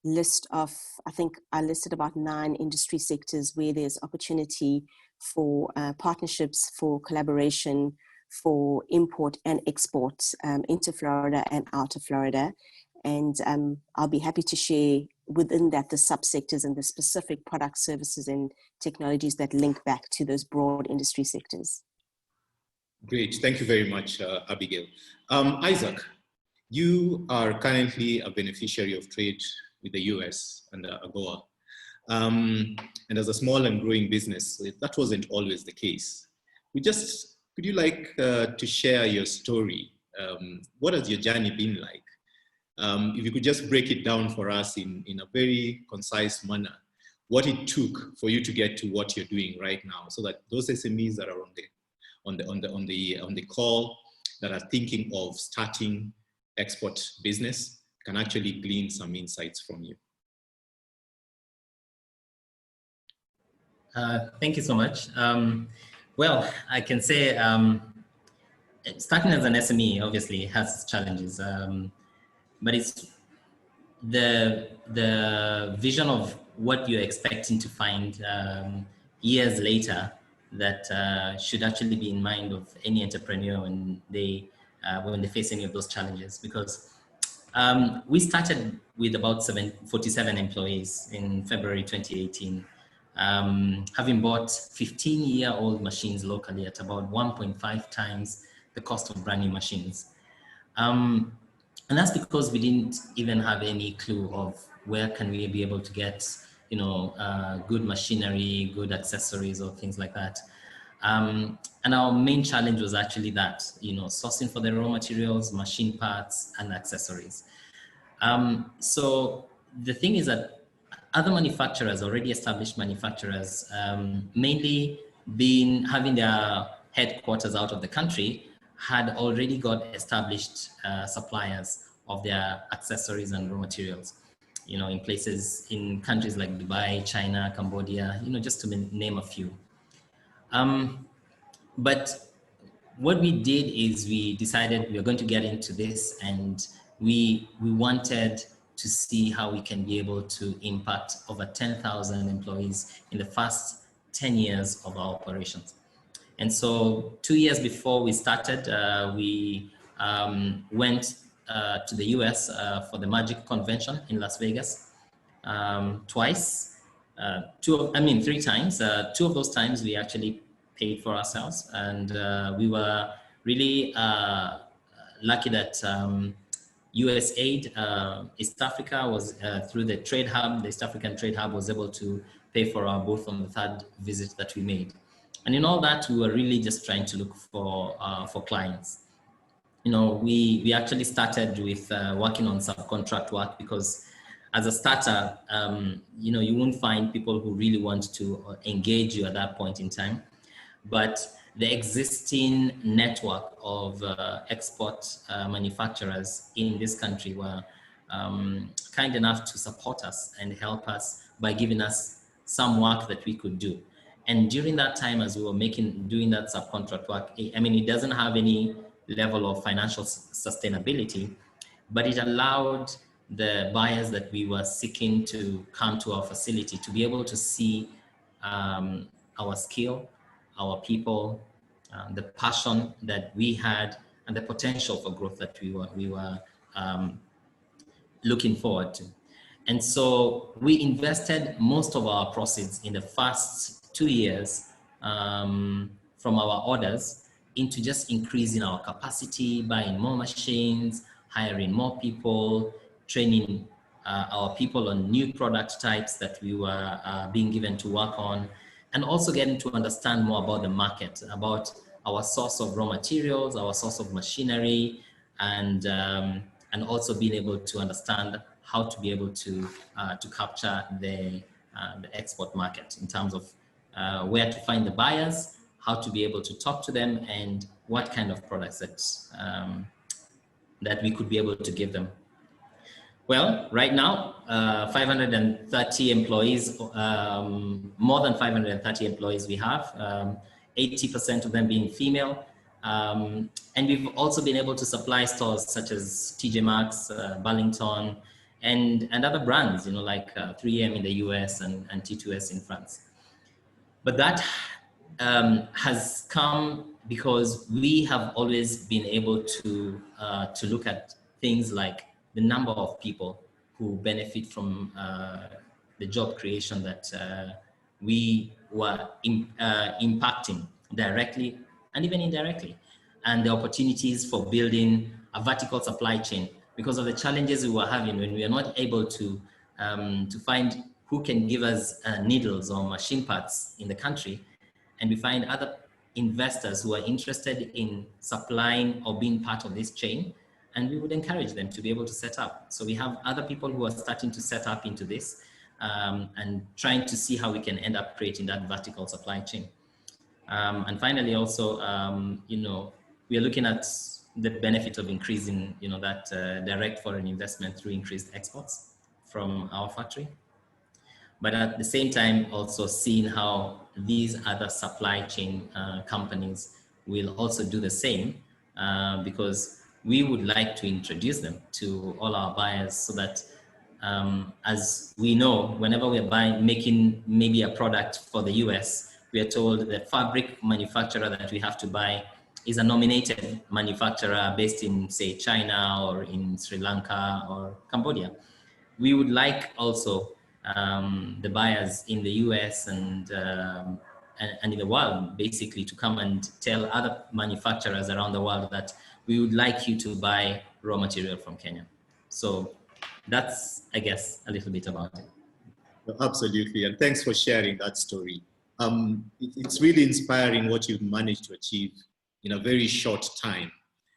list of, I think I listed about 9 industry sectors where there's opportunity for partnerships, for collaboration, for import and export into Florida and out of Florida. And I'll be happy to share within that the subsectors and the specific products, services, and technologies that link back to those broad industry sectors. Great, thank you very much, Abigail. Isaac, you are currently a beneficiary of trade with the US and AGOA. And as a small and growing business, that wasn't always the case. Could you like to share your story? What has your journey been like? If you could just break it down for us in a very concise manner, what it took for you to get to what you're doing right now, so that those SMEs that are on the call that are thinking of starting export business can actually glean some insights from you. Thank you so much. Well, I can say starting as an SME obviously has its challenges, but it's the vision of what you're expecting to find years later that should actually be in mind of any entrepreneur when they face any of those challenges. Because we started with about 47 employees in February 2018, having bought 15-year-old machines locally at about 1.5 times the cost of brand new machines. And that's because we didn't even have any clue of where can we be able to get, good machinery, good accessories or things like that. And our main challenge was actually that, sourcing for the raw materials, machine parts, and accessories. So the thing is that other manufacturers, already established manufacturers, mainly having their headquarters out of the country, had already got established suppliers of their accessories and raw materials, in countries like Dubai, China, Cambodia, just to name a few. But what we did is we decided we were going to get into this, and we wanted to see how we can be able to impact over 10,000 employees in the first 10 years of our operations. And so 2 years before we started, we went to the US for the Magic Convention in Las Vegas twice. 3 times. 2 of those times we actually paid for ourselves, and we were really lucky that USAID East Africa was through the Trade Hub, the East African Trade Hub was able to pay for our booth on the 3rd visit that we made. And in all that, we were really just trying to look for clients. We actually started with working on subcontract work, because as a starter, you won't find people who really want to engage you at that point in time. But the existing network of export manufacturers in this country were kind enough to support us and help us by giving us some work that we could do. And during that time, as we were doing that subcontract work, it doesn't have any level of financial sustainability, but it allowed the buyers that we were seeking to come to our facility to be able to see our skill, our people, the passion that we had, and the potential for growth that we were looking forward to. And so we invested most of our proceeds in the first 2 years from our orders into just increasing our capacity, buying more machines, hiring more people, training our people on new product types that we were being given to work on, and also getting to understand more about the market, about our source of raw materials, our source of machinery, and also being able to understand how to be able to capture the export market in terms of where to find the buyers, how to be able to talk to them, and what kind of products that we could be able to give them. Well, right now, 530 employees, more than 530 employees we have 80% of them being female. And we've also been able to supply stores such as TJ Maxx, Burlington, and other brands, you know, like 3M in the US and T2S in France. But that has come because we have always been able to look at things like the number of people who benefit from the job creation that we were impacting directly and even indirectly, and the opportunities for building a vertical supply chain because of the challenges we were having when we are not able to find who can give us needles or machine parts in the country, and we find other investors who are interested in supplying or being part of this chain, and we would encourage them to be able to set up. So we have other people who are starting to set up into this and trying to see how we can end up creating that vertical supply chain. And finally, also, you know, we are looking at the benefit of increasing, you know, that direct foreign investment through increased exports from our factory. But at the same time, also seeing how these other supply chain companies will also do the same, because we would like to introduce them to all our buyers so that as we know, whenever we're making maybe a product for the US, we are told the fabric manufacturer that we have to buy is a nominated manufacturer based in, say, China or in Sri Lanka or Cambodia. We would like also the buyers in the US and in the world basically to come and tell other manufacturers around the world that we would like you to buy raw material from Kenya. So that's, I guess, a little bit about it. Absolutely, and thanks for sharing that story. It's really inspiring what you've managed to achieve in a very short time.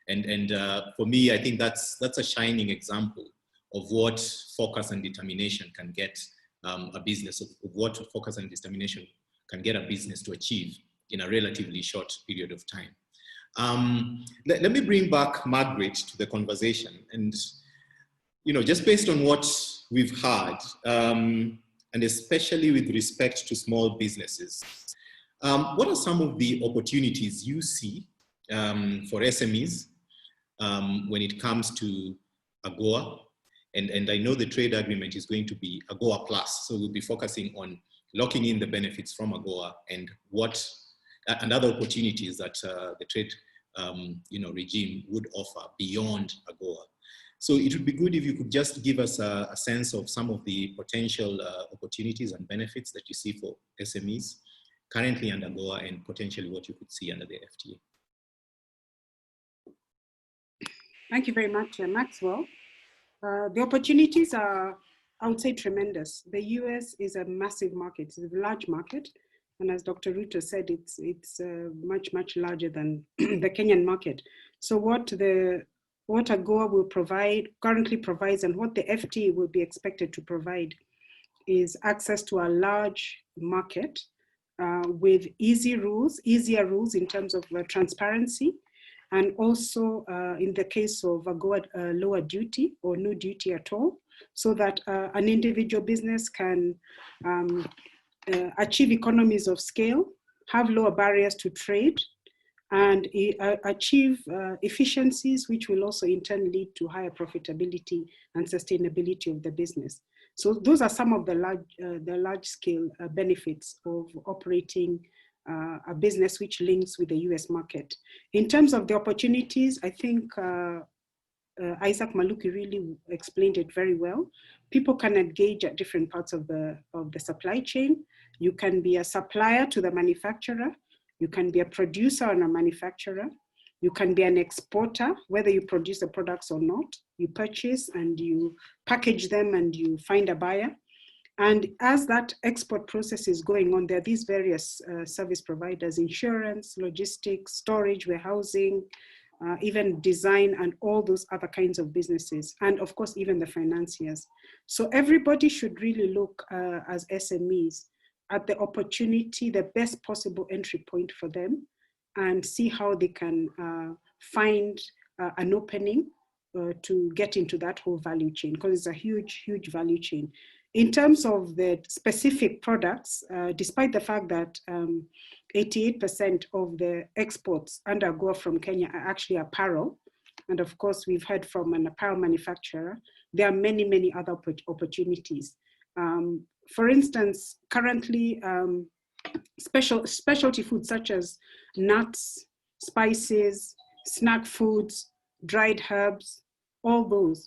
And for me, I think that's a shining example of what focus and determination can get a business, of what focus and determination can get a business to achieve in a relatively short period of time. Let me bring back Margaret to the conversation. And, you know, just based on what we've heard, and especially with respect to small businesses, what are some of the opportunities you see for SMEs when it comes to AGOA? And I know the trade agreement is going to be AGOA Plus, so we'll be focusing on locking in the benefits from AGOA and other opportunities that the trade regime would offer beyond AGOA. So it would be good if you could just give us a sense of some of the potential opportunities and benefits that you see for SMEs currently under AGOA and potentially what you could see under the FTA. Thank you very much, Maxwell. The opportunities are, I would say, tremendous. The US is a massive market, it's a large market. And as Dr. Ruto said, it's much, much larger than the Kenyan market. So what AGOA will provide, currently provides, and what the FTA will be expected to provide is access to a large market with easier rules in terms of transparency, and also in the case of AGOA, lower duty or no duty at all, so that an individual business can achieve economies of scale, have lower barriers to trade, and achieve efficiencies, which will also in turn lead to higher profitability and sustainability of the business. So those are some of the large scale benefits of operating a business which links with the US market. In terms of the opportunities, I think Isaac Maluki really explained it very well. People can engage at different parts of the supply chain. You can be a supplier to the manufacturer. You can be a producer and a manufacturer. You can be an exporter, whether you produce the products or not. You purchase and you package them and you find a buyer. And as that export process is going on, there are these various service providers: insurance, logistics, storage, warehousing, even design, and all those other kinds of businesses. And of course, even the financiers. So everybody should really look as SMEs at the opportunity, the best possible entry point for them, and see how they can find an opening to get into that whole value chain, because it's a huge, huge value chain. In terms of the specific products, despite the fact that 88% of the exports under AGOA from Kenya are actually apparel. And of course, we've heard from an apparel manufacturer, there are many, many other opportunities. For instance, currently, specialty foods such as nuts, spices, snack foods, dried herbs, all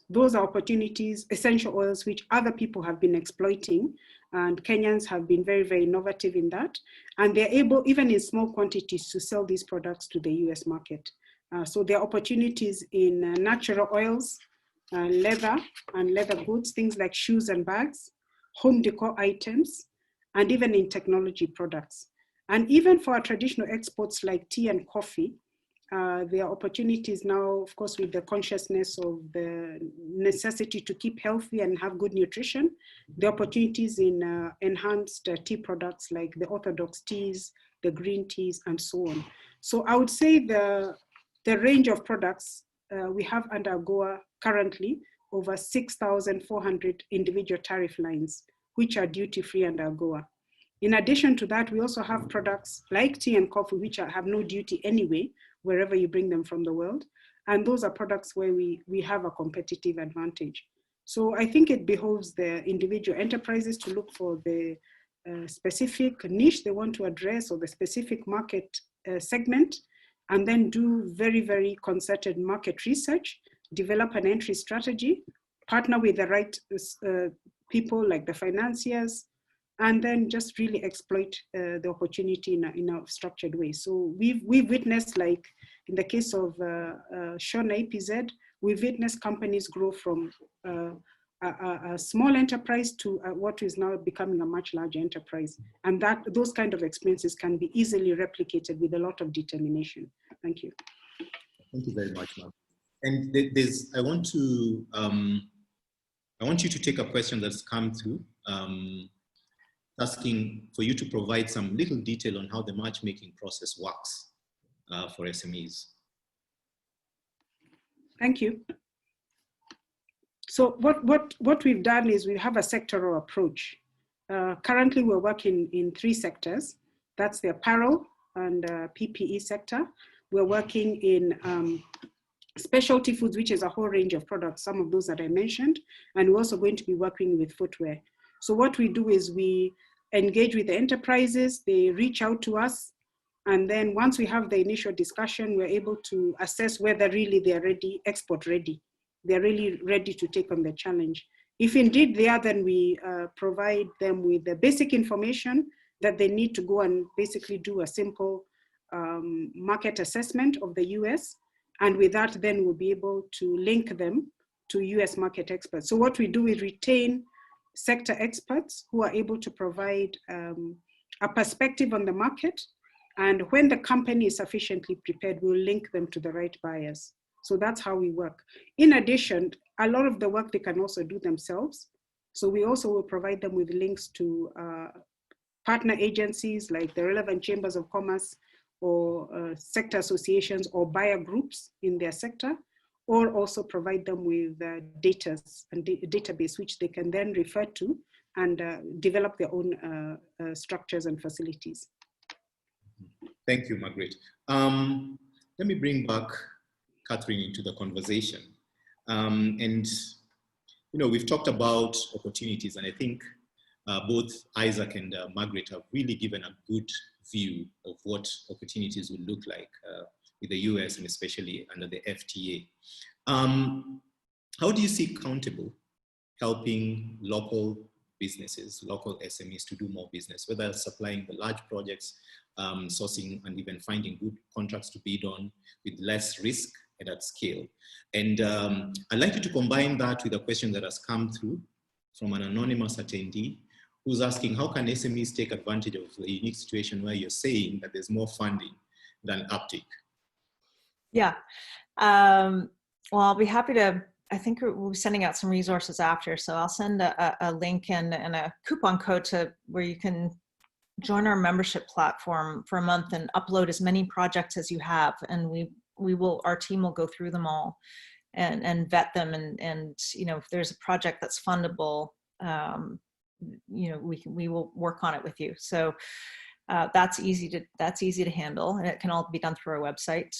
those are opportunities, essential oils, which other people have been exploiting. And Kenyans have been very, very innovative in that. And they're able, even in small quantities, to sell these products to the US market. So there are opportunities in natural oils, leather and leather goods, things like shoes and bags, home decor items, and even in technology products. And even for our traditional exports like tea and coffee, there are opportunities now, of course, with the consciousness of the necessity to keep healthy and have good nutrition, the opportunities in enhanced tea products like the orthodox teas, the green teas, and so on. So I would say the range of products we have under AGOA currently, over 6,400 individual tariff lines, which are duty-free under AGOA. In addition to that, we also have products like tea and coffee, which have no duty anyway, wherever you bring them from the world. And those are products where we have a competitive advantage. So I think it behoves the individual enterprises to look for the specific niche they want to address or the specific market segment, and then do very, very concerted market research, develop an entry strategy, partner with the right people like the financiers, and then just really exploit the opportunity in a structured way. So we've witnessed, like in the case of Shona EPZ, we've witnessed companies grow from a small enterprise to what is now becoming a much larger enterprise. And those kind of experiences can be easily replicated with a lot of determination. Thank you. Thank you very much, Mark. And I want you to take a question that's come through, asking for you to provide some little detail on how the matchmaking process works for SMEs. Thank you. So what we've done is we have a sectoral approach. Currently, we're working in 3 sectors. That's the apparel and PPE sector. We're working in specialty foods, which is a whole range of products, some of those that I mentioned, and we're also going to be working with footwear. So what we do is we engage with the enterprises, they reach out to us, and then once we have the initial discussion, we're able to assess whether really they're ready, export ready. They're really ready to take on the challenge. If indeed they are, then we provide them with the basic information that they need to go and basically do a simple market assessment of the US. And with that, then we'll be able to link them to US market experts. So what we do is retain sector experts who are able to provide a perspective on the market. And when the company is sufficiently prepared, we'll link them to the right buyers. So that's how we work. In addition, a lot of the work they can also do themselves. So we also will provide them with links to partner agencies like the relevant chambers of commerce or sector associations or buyer groups in their sector, or also provide them with data and database which they can then refer to and develop their own structures and facilities. Thank you, Margaret. Let me bring back Catherine into the conversation. And, you know, we've talked about opportunities, and I think both Isaac and Margaret have really given a good view of what opportunities will look like with the US and especially under the FTA. How do you see Countable helping local businesses, local SMEs to do more business, whether supplying the large projects, sourcing and even finding good contracts to bid on with less risk and at scale? And I'd like you to combine that with a question that has come through from an anonymous attendee who's asking, how can SMEs take advantage of the unique situation where you're saying that there's more funding than uptake? Yeah, well, I'll be happy to, I think we'll be sending out some resources after, so I'll send a link and a coupon code to where you can join our membership platform for a month and upload as many projects as you have, and our team will go through them all and vet them, and you know, if there's a project that's fundable, you know, we will work on it with you. So That's easy to handle, and it can all be done through our website.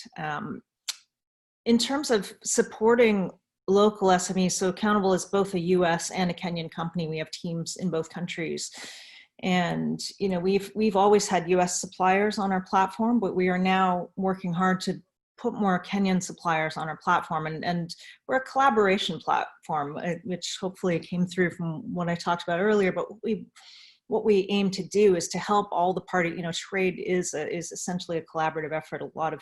In terms of supporting local SMEs, so Accountable is both a US and a Kenyan company. We have teams in both countries. And we've always had US suppliers on our platform, but we are now working hard to put more Kenyan suppliers on our platform. And we're a collaboration platform, which hopefully came through from what I talked about earlier. But what we aim to do is to help all the parties. Trade is essentially a collaborative effort. A lot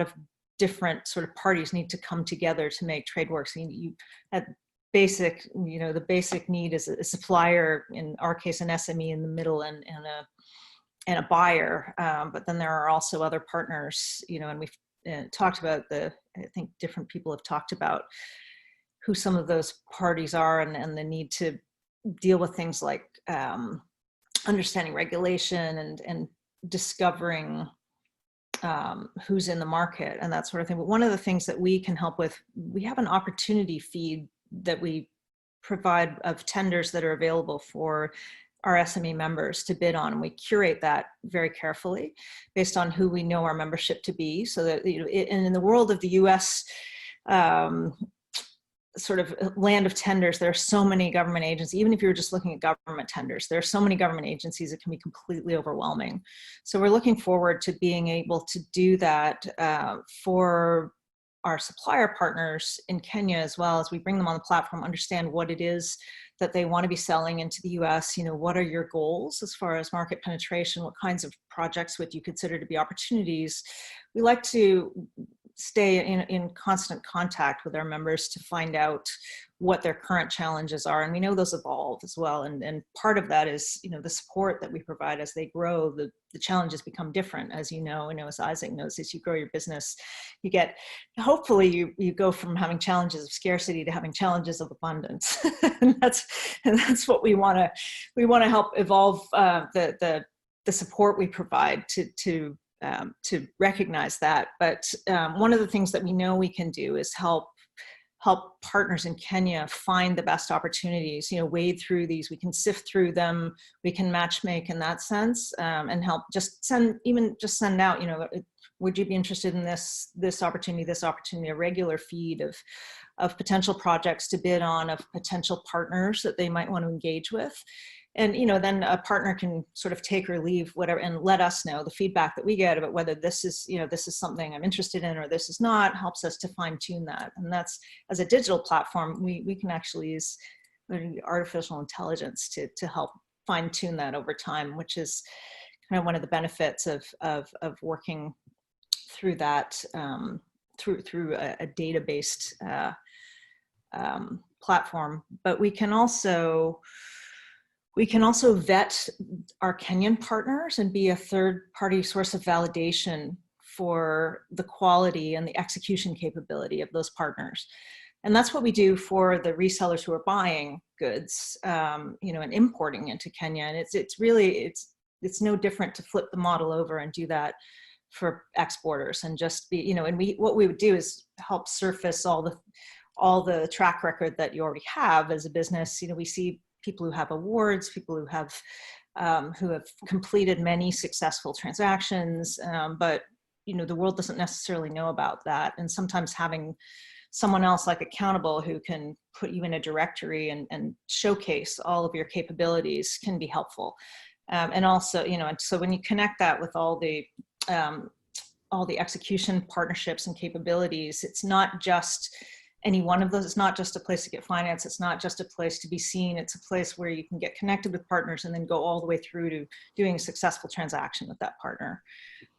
of different sort of parties need to come together to make trade work. So the basic need is a supplier, in our case, an SME in the middle, and a buyer. But then there are also other partners, and we've talked about I think different people have talked about who some of those parties are, and the need to deal with things like understanding regulation and discovering who's in the market and that sort of thing. But one of the things that we can help with, we have an opportunity feed that we provide of tenders that are available for our SME members to bid on, and we curate that very carefully based on who we know our membership to be, so that and in the world of the US sort of land of tenders, there are so many government agencies. Even if you're just looking at government tenders, there are so many government agencies, it can be completely overwhelming. So we're looking forward to being able to do that for our supplier partners in Kenya, as well as we bring them on the platform, understand what it is that they want to be selling into the US. What are your goals as far as market penetration? What kinds of projects would you consider to be opportunities? We like to stay in constant contact with our members to find out what their current challenges are. And we know those evolve as well. And part of that is, the support that we provide as they grow. The challenges become different, as as Isaac knows, as you grow your business, hopefully you go from having challenges of scarcity to having challenges of abundance. and that's what we want to help evolve the support we provide to recognize that. But one of the things that we know we can do is help partners in Kenya find the best opportunities, wade through these. We can sift through them, we can matchmake in that sense, and help send out, would you be interested in this opportunity, a regular feed of potential projects to bid on, of potential partners that they might want to engage with. And, then a partner can sort of take or leave whatever, and let us know the feedback that we get about whether this is something I'm interested in or this is not, helps us to fine tune that. And that's, as a digital platform, we can actually use artificial intelligence to help fine tune that over time, which is kind of one of the benefits of working through that, through a data-based platform. But we can also vet our Kenyan partners and be a third-party source of validation for the quality and the execution capability of those partners. And that's what we do for the resellers who are buying goods, and importing into Kenya. And it's no different to flip the model over and do that for exporters, and just be, what we would do is help surface all the track record that you already have as a business. We see people who have awards, people who have completed many successful transactions, but the world doesn't necessarily know about that. And sometimes having someone else like Accountable who can put you in a directory and showcase all of your capabilities can be helpful. And also, and so when you connect that with all the execution partnerships and capabilities, it's not just any one of those. It's not just a place to get finance. It's not just a place to be seen. It's a place where you can get connected with partners and then go all the way through to doing a successful transaction with that partner.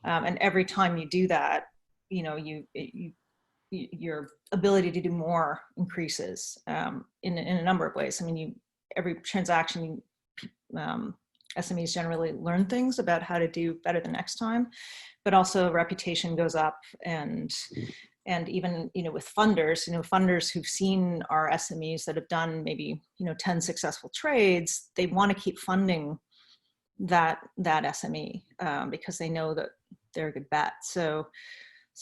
And every time you do that, your ability to do more increases in a number of ways. I mean, every transaction, SMEs generally learn things about how to do better the next time, but also reputation goes up, and even, with funders, funders who've seen our SMEs that have done maybe, 10 successful trades, they want to keep funding that SME because they know that they're a good bet. So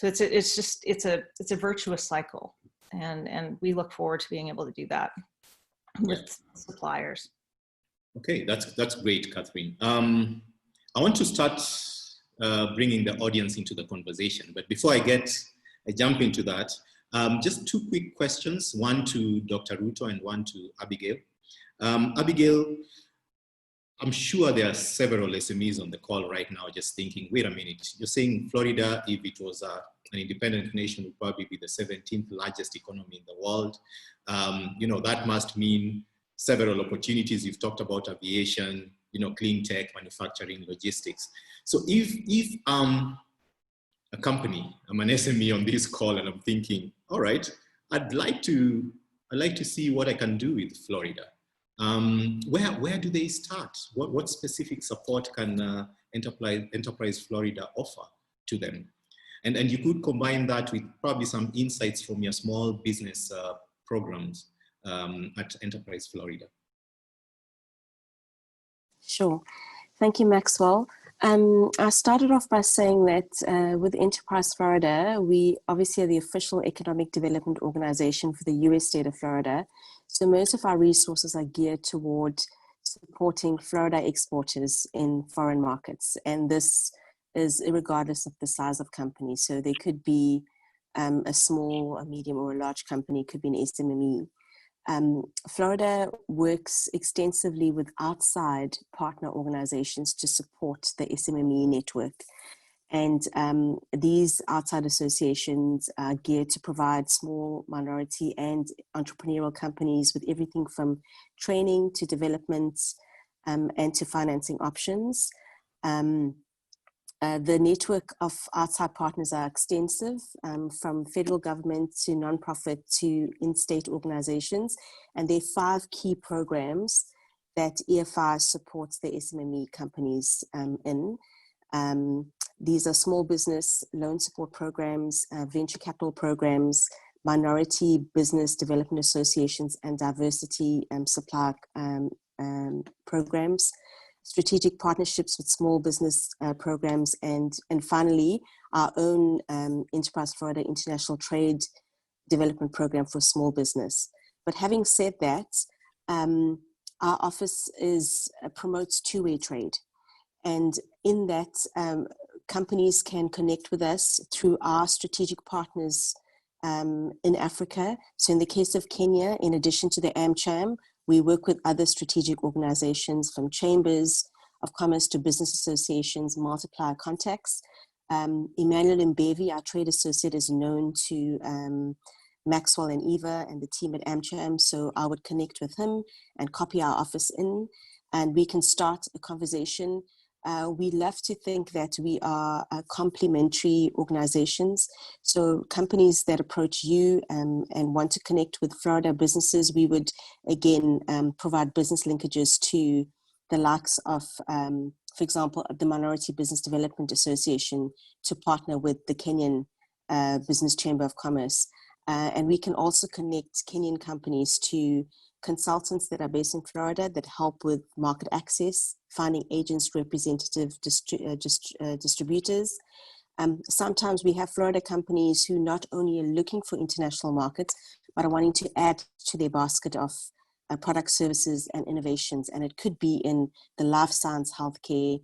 it's a virtuous cycle, and we look forward to being able to do that with suppliers. Okay, that's great, Catherine. I want to start bringing the audience into the conversation, but before I jump into that, just two quick questions, one to Dr. Ruto and one to Abigail. Abigail, I'm sure there are several SMEs on the call right now just thinking, wait a minute, you're saying Florida, if it was an independent nation, would probably be the 17th largest economy in the world. You know, that must mean several opportunities. You've talked about aviation, you know, clean tech, manufacturing, logistics. So if a company, I'm an SME on this call and I'm thinking, all right, I'd like to see what I can do with Florida. Where do they start? What specific support can Enterprise Florida offer to them? And you could combine that with probably some insights from your small business programs at Enterprise Florida. Sure. Thank you, Maxwell. I started off by saying that with Enterprise Florida, we obviously are the official economic development organization for the US state of Florida. So most of our resources are geared toward supporting Florida exporters in foreign markets. And this is regardless of the size of company. So they could be a small, a medium, or a large company, could be an SME. Florida works extensively with outside partner organizations to support the SME network. And these outside associations are geared to provide small, minority, and entrepreneurial companies with everything from training to development and to financing options. The network of outside partners are extensive, from federal government to nonprofit to in-state organizations. And there are 5 key programs that EFI supports the SME companies in. These are small business loan support programs, venture capital programs, minority business development associations, and diversity supply programs, strategic partnerships with small business programs, and finally, our own Enterprise Florida International Trade Development Program for small business. But having said that, our office promotes two-way trade. And in that, companies can connect with us through our strategic partners in Africa. So in the case of Kenya, in addition to the AmCham, we work with other strategic organizations from chambers of commerce to business associations, multiplier contacts. Emmanuel Mbevi, our trade associate, is known to Maxwell and Eva and the team at AmCham. So I would connect with him and copy our office in, and we can start a conversation. We love to think that we are complementary organizations. So companies that approach you and want to connect with Florida businesses, we would, again, provide business linkages to the likes of, for example, the Minority Business Development Association to partner with the Kenyan Business Chamber of Commerce. And we can also connect Kenyan companies to consultants that are based in Florida that help with market access, finding agents, representative distributors. Sometimes we have Florida companies who not only are looking for international markets, but are wanting to add to their basket of product, services, and innovations. And it could be in the life science, healthcare,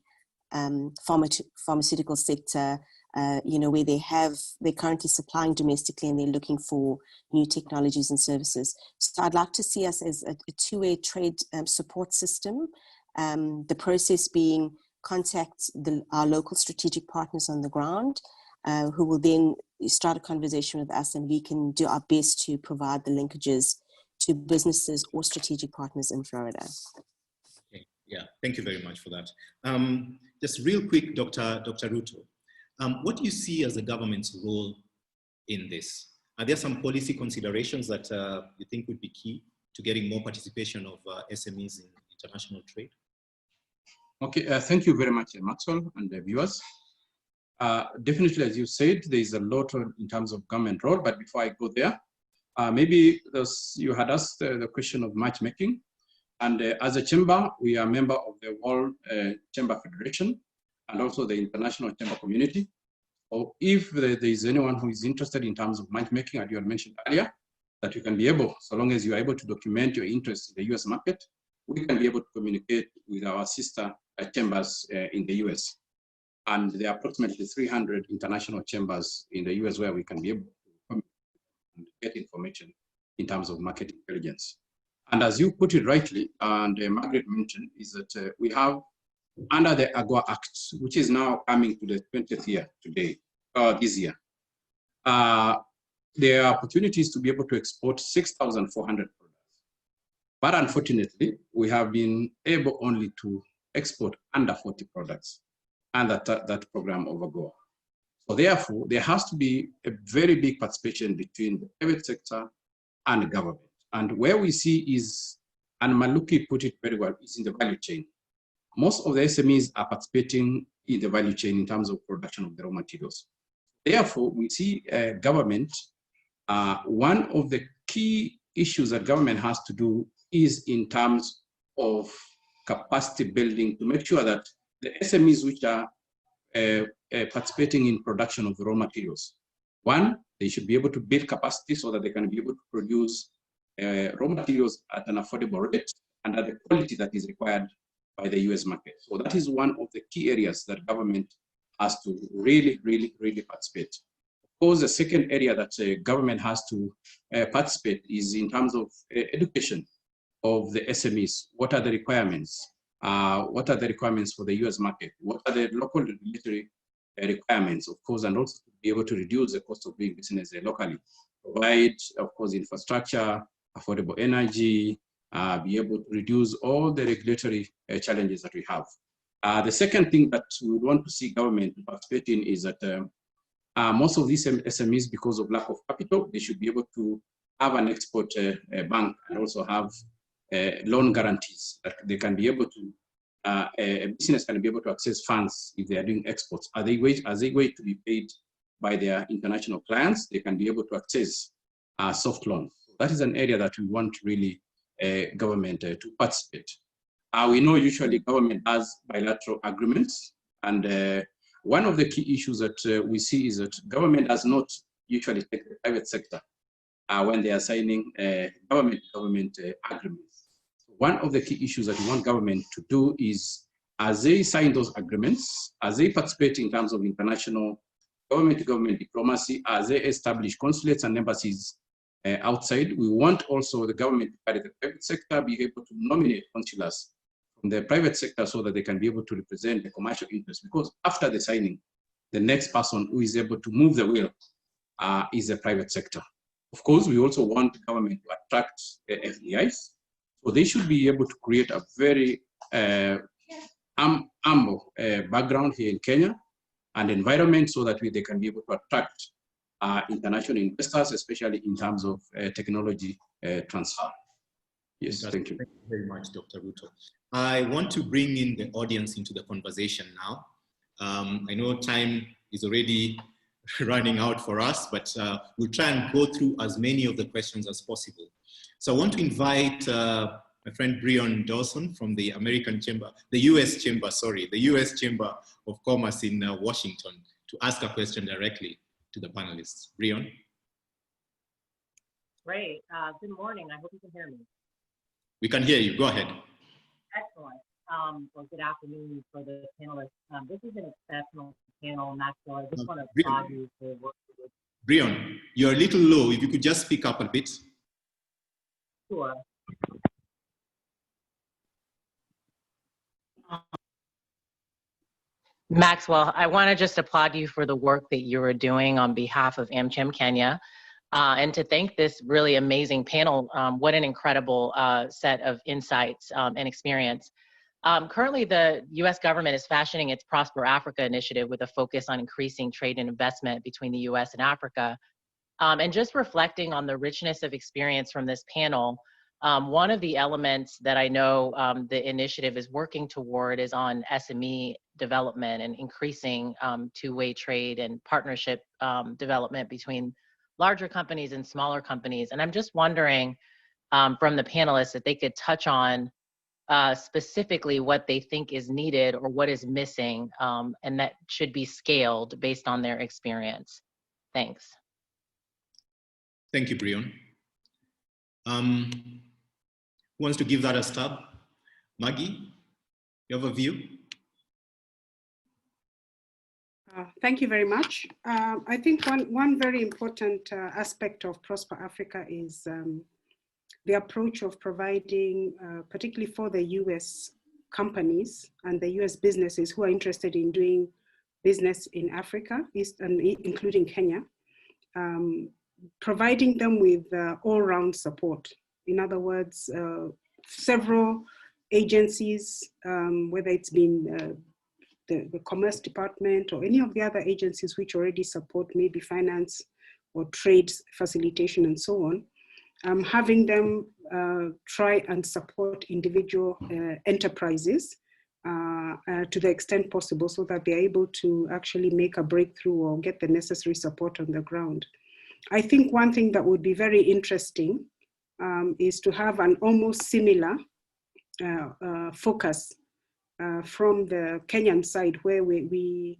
pharmaceutical sector, where they're currently supplying domestically and they're looking for new technologies and services. So I'd like to see us as a two-way trade support system. The process being contact our local strategic partners on the ground, who will then start a conversation with us, and we can do our best to provide the linkages to businesses or strategic partners in Florida. Okay. Yeah, thank you very much for that. Just real quick, Dr. Ruto, what do you see as the government's role in this? Are there some policy considerations that you think would be key to getting more participation of SMEs in international trade? Okay, thank you very much, Maxwell and the viewers. Definitely, as you said, there is a lot in terms of government role, but before I go there, maybe you had asked the question of matchmaking. And as a chamber, we are a member of the World Chamber Federation and also the International Chamber Community. Or if there is anyone who is interested in terms of matchmaking, as you had mentioned earlier, that you can be able, so long as you are able to document your interest in the US market, we can be able to communicate with our sister chambers in the US. And there are approximately 300 international chambers in the US where we can be able to get information in terms of market intelligence. And as you put it rightly, and Margaret mentioned, is that we have, under the AGOA Act, which is now coming to the 20th year today, this year, there are opportunities to be able to export 6,400 products. But unfortunately, we have been able only to export under 40 products under that program of AGOA. So therefore, there has to be a very big participation between the private sector and the government. And where we see is, and Maluki put it very well, is in the value chain. Most of the SMEs are participating in the value chain in terms of production of the raw materials. Therefore, we see government, one of the key issues that government has to do is in terms of capacity building to make sure that the SMEs which are participating in production of the raw materials, one, they should be able to build capacity so that they can be able to produce raw materials at an affordable rate and at the quality that is required by the US market. So that is one of the key areas that government has to really participate. Of course, the second area that government has to participate is in terms of education of the SMEs. What are the requirements? What are the requirements for the US market? What are the local regulatory requirements, of course, and also to be able to reduce the cost of doing business locally. Provide, of course, infrastructure, affordable energy, be able to reduce all the regulatory challenges that we have. The second thing that we would want to see government participate in is that most of these SMEs, because of lack of capital, they should be able to have an export bank and also have loan guarantees that they can be able to, a business can be able to access funds if they are doing exports. As they wait to be paid by their international clients, they can be able to access soft loans. That is an area that we want really government to participate. We know usually government has bilateral agreements, and one of the key issues that we see is that government does not usually take the private sector when they are signing government agreements. One of the key issues that we want government to do is, as they sign those agreements, as they participate in terms of international government-to-government diplomacy, as they establish consulates and embassies outside, we want also the government to carry the private sector, be able to nominate consulars from the private sector so that they can be able to represent the commercial interests. Because after the signing, the next person who is able to move the wheel is the private sector. Of course, we also want the government to attract FDIs. So they should be able to create a very humble background here in Kenya and environment so that they can be able to attract international investors, especially in terms of technology transfer. Yes, thank you. Thank you very much, Dr. Ruto. I want to bring in the audience into the conversation now. I know time is already running out for us, but we'll try and go through as many of the questions as possible. So I want to invite my friend Breon Dawson from the US Chamber of Commerce in Washington to ask a question directly to the panelists. Breon? Great. Good morning. I hope you can hear me. We can hear you. Go ahead. Excellent. Well, good afternoon for the panelists. This is an exceptional panel, Maxwell. I just want to applaud you for working with. Breon, you're a little low. If you could just speak up a bit. Sure. Maxwell, I want to just applaud you for the work that you are doing on behalf of AmCham Kenya, and to thank this really amazing panel. What an incredible set of insights and experience. Currently, the US government is fashioning its Prosper Africa initiative with a focus on increasing trade and investment between the US and Africa. And just reflecting on the richness of experience from this panel, one of the elements that I know the initiative is working toward is on SME development and increasing two-way trade and partnership development between larger companies and smaller companies. And I'm just wondering from the panelists that they could touch on specifically what they think is needed or what is missing and that should be scaled based on their experience. Thanks. Thank you, Breon. Who wants to give that a stab? Maggie, you have a view? Thank you very much. I think one very important aspect of Prosper Africa is the approach of providing, particularly for the US companies and the US businesses who are interested in doing business in Africa, including Kenya, providing them with all-round support. In other words, several agencies, whether it's been the Commerce Department or any of the other agencies which already support maybe finance or trade facilitation and so on, having them try and support individual enterprises to the extent possible so that they're able to actually make a breakthrough or get the necessary support on the ground. I think one thing that would be very interesting is to have an almost similar focus from the Kenyan side, where we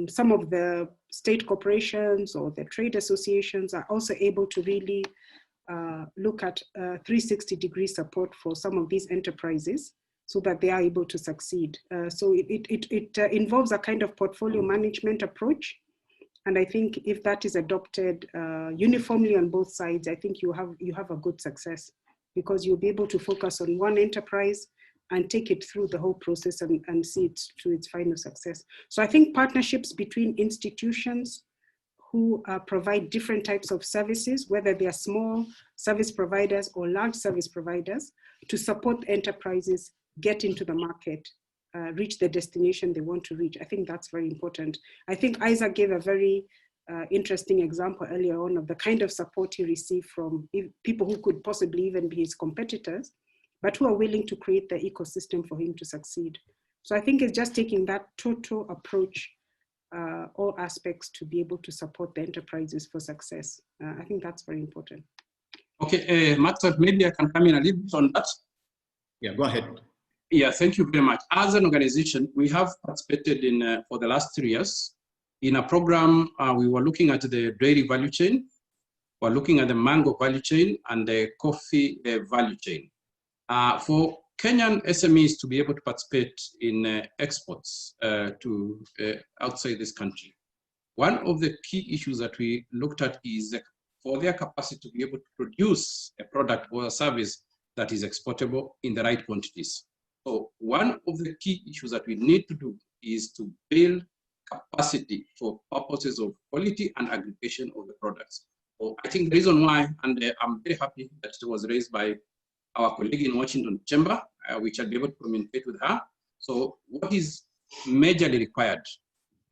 some of the state corporations or the trade associations are also able to really look at 360-degree support for some of these enterprises so that they are able to succeed. So it involves a kind of portfolio management approach. And I think if that is adopted uniformly on both sides, I think you have a good success, because you'll be able to focus on one enterprise and take it through the whole process and see it to its final success. So I think partnerships between institutions who provide different types of services, whether they are small service providers or large service providers, to support enterprises get into the market, reach the destination they want to reach. I think that's very important. I think Isaac gave a very interesting example earlier on of the kind of support he received from people who could possibly even be his competitors, but who are willing to create the ecosystem for him to succeed. So I think it's just taking that total approach, all aspects, to be able to support the enterprises for success. I think that's very important. Okay, Maxwell, maybe I can come in a little bit on that. Yeah, go ahead. Yeah, thank you very much. As an organization, we have participated in, for the last 3 years, in a program. We were looking at the dairy value chain, we're looking at the mango value chain and the coffee value chain. For Kenyan SMEs to be able to participate in exports to outside this country, one of the key issues that we looked at is for their capacity to be able to produce a product or a service that is exportable in the right quantities. So one of the key issues that we need to do is to build capacity for purposes of quality and aggregation of the products. So I think the reason why, and I'm very happy that it was raised by our colleague in Washington Chamber, which I'll be able to communicate with her. So what is majorly required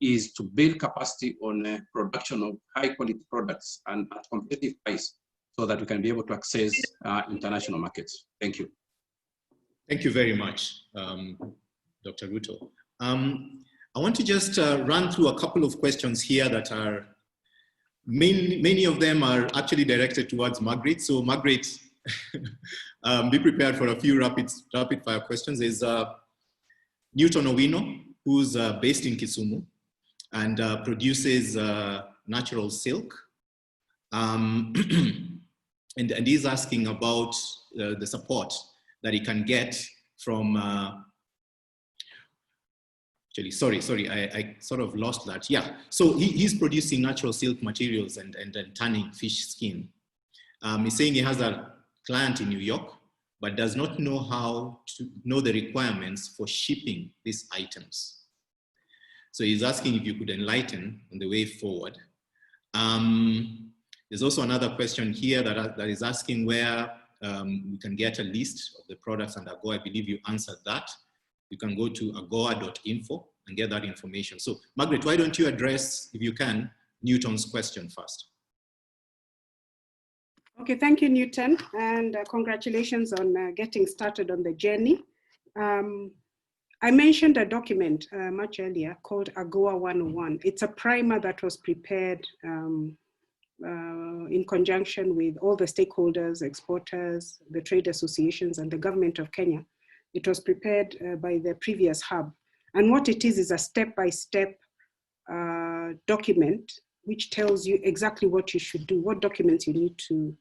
is to build capacity on production of high quality products and at competitive price, so that we can be able to access international markets. Thank you. Thank you very much, Dr. Ruto. I want to just run through a couple of questions here that are, many of them are actually directed towards Margaret. So Margaret, be prepared for a few rapid fire questions. There's Newton Owino, who's based in Kisumu and produces natural silk. And he's asking about the support that he can get from, actually, sorry, I sort of lost that. Yeah, so he's producing natural silk materials and tanning fish skin. He's saying he has a client in New York, but does not know how to know the requirements for shipping these items. So he's asking if you could enlighten on the way forward. There's also another question here that is asking where we can get a list of the products under AGOA. I believe you answered that. You can go to agoa.info and get that information. So Margaret, why don't you address, if you can, Newton's question first? Okay, thank you, Newton, and congratulations on getting started on the journey. I mentioned a document much earlier called AGOA 101. It's a primer that was prepared in conjunction with all the stakeholders, exporters, the trade associations, and the government of Kenya. It was prepared by the previous hub. And what it is a step-by-step document which tells you exactly what you should do, what documents you need to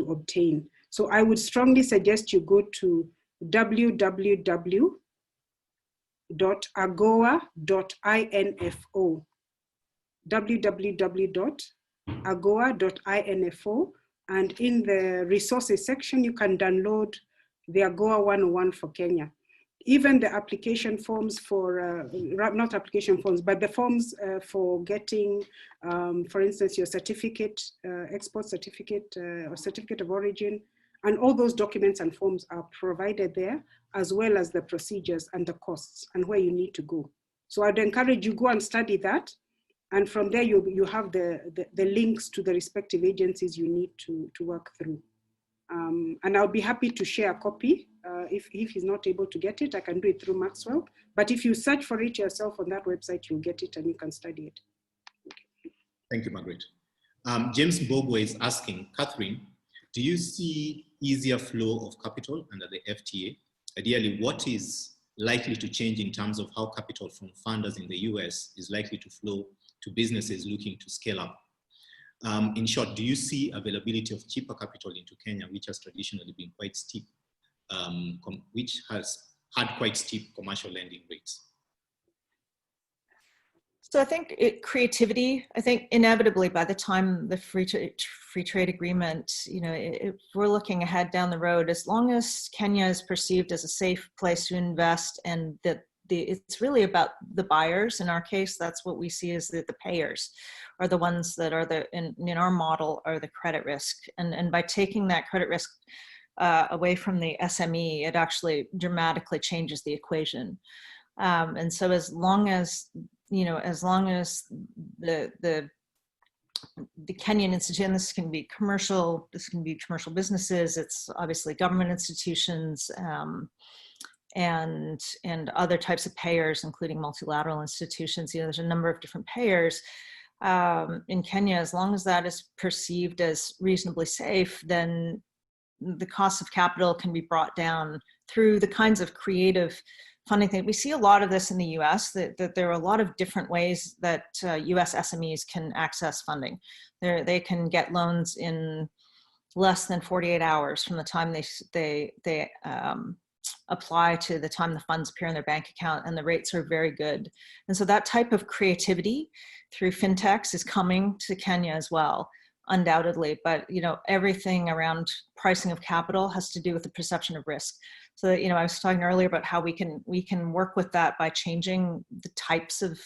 obtain. So I would strongly suggest you go to www.agoa.info, www.agoa.info, and in the resources section, you can download the AGOA 101 for Kenya. Even the application forms for, not application forms, but the forms for getting, for instance, your certificate, export certificate or certificate of origin, and all those documents and forms are provided there, as well as the procedures and the costs and where you need to go. So I'd encourage you go and study that. And from there, you have the links to the respective agencies you need to work through. And I'll be happy to share a copy. If he's not able to get it, I can do it through Maxwell. But if you search for it yourself on that website, you'll get it and you can study it. Thank you, Margaret. James Mbogwe is asking, Catherine, do you see easier flow of capital under the FTA? Ideally, what is likely to change in terms of how capital from funders in the US is likely to flow to businesses looking to scale up? In short, do you see availability of cheaper capital into Kenya, which has traditionally been quite steep, which has had quite steep commercial lending rates? So I think creativity, I think inevitably by the time the free trade agreement, if we're looking ahead down the road, as long as Kenya is perceived as a safe place to invest, and that it's really about the buyers. In our case, that's what we see as the payers are the ones that are in our model are the credit risk. And by taking that credit risk away from the SME, it actually dramatically changes the equation. And so as long as the Kenyan institution, this can be commercial businesses, it's obviously government institutions, and other types of payers, including multilateral institutions. There's a number of different payers in Kenya. As long as that is perceived as reasonably safe, then the cost of capital can be brought down through the kinds of creative funding things. We see a lot of this in the US, that there are a lot of different ways that US SMEs can access funding. They can get loans in less than 48 hours from the time they apply to the time the funds appear in their bank account, and the rates are very good. And so that type of creativity through fintechs is coming to Kenya as well, undoubtedly. But everything around pricing of capital has to do with the perception of risk. So I was talking earlier about how we can work with that by changing the types of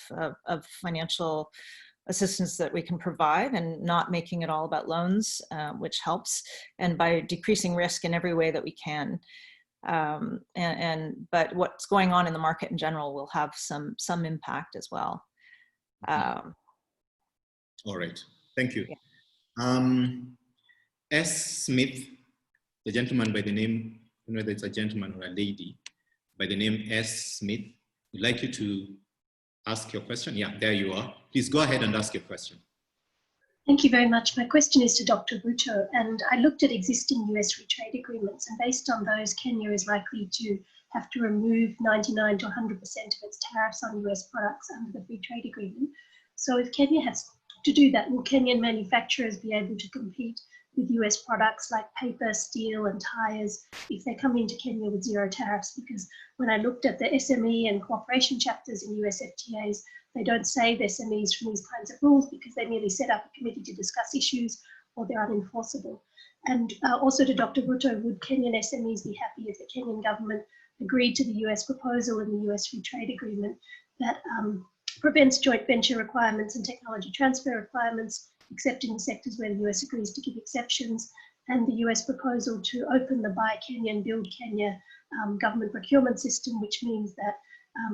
financial assistance that we can provide and not making it all about loans, which helps, and by decreasing risk in every way that we can. But what's going on in the market in general will have some impact as well. All right, thank you. Yeah. S. Smith, the gentleman by the name, whether it's a gentleman or a lady, by the name S. Smith, would like you to ask your question. Yeah, there you are. Please go ahead and ask your question. Thank you very much. My question is to Dr. Bhutto, and I looked at existing US free trade agreements, and based on those, Kenya is likely to have to remove 99 to 100% of its tariffs on US products under the free trade agreement. So if Kenya has to do that, will Kenyan manufacturers be able to compete with US products like paper, steel, and tires if they come into Kenya with zero tariffs? Because when I looked at the SME and cooperation chapters in US FTAs, they don't save SMEs from these kinds of rules because they merely set up a committee to discuss issues, or they're unenforceable. And also to Dr. Bhutto, would Kenyan SMEs be happy if the Kenyan government agreed to the US proposal in the US free trade agreement that prevents joint venture requirements and technology transfer requirements, except in the sectors where the US agrees to give exceptions, and the US proposal to open the Buy Kenya and Build Kenya government procurement system, which means that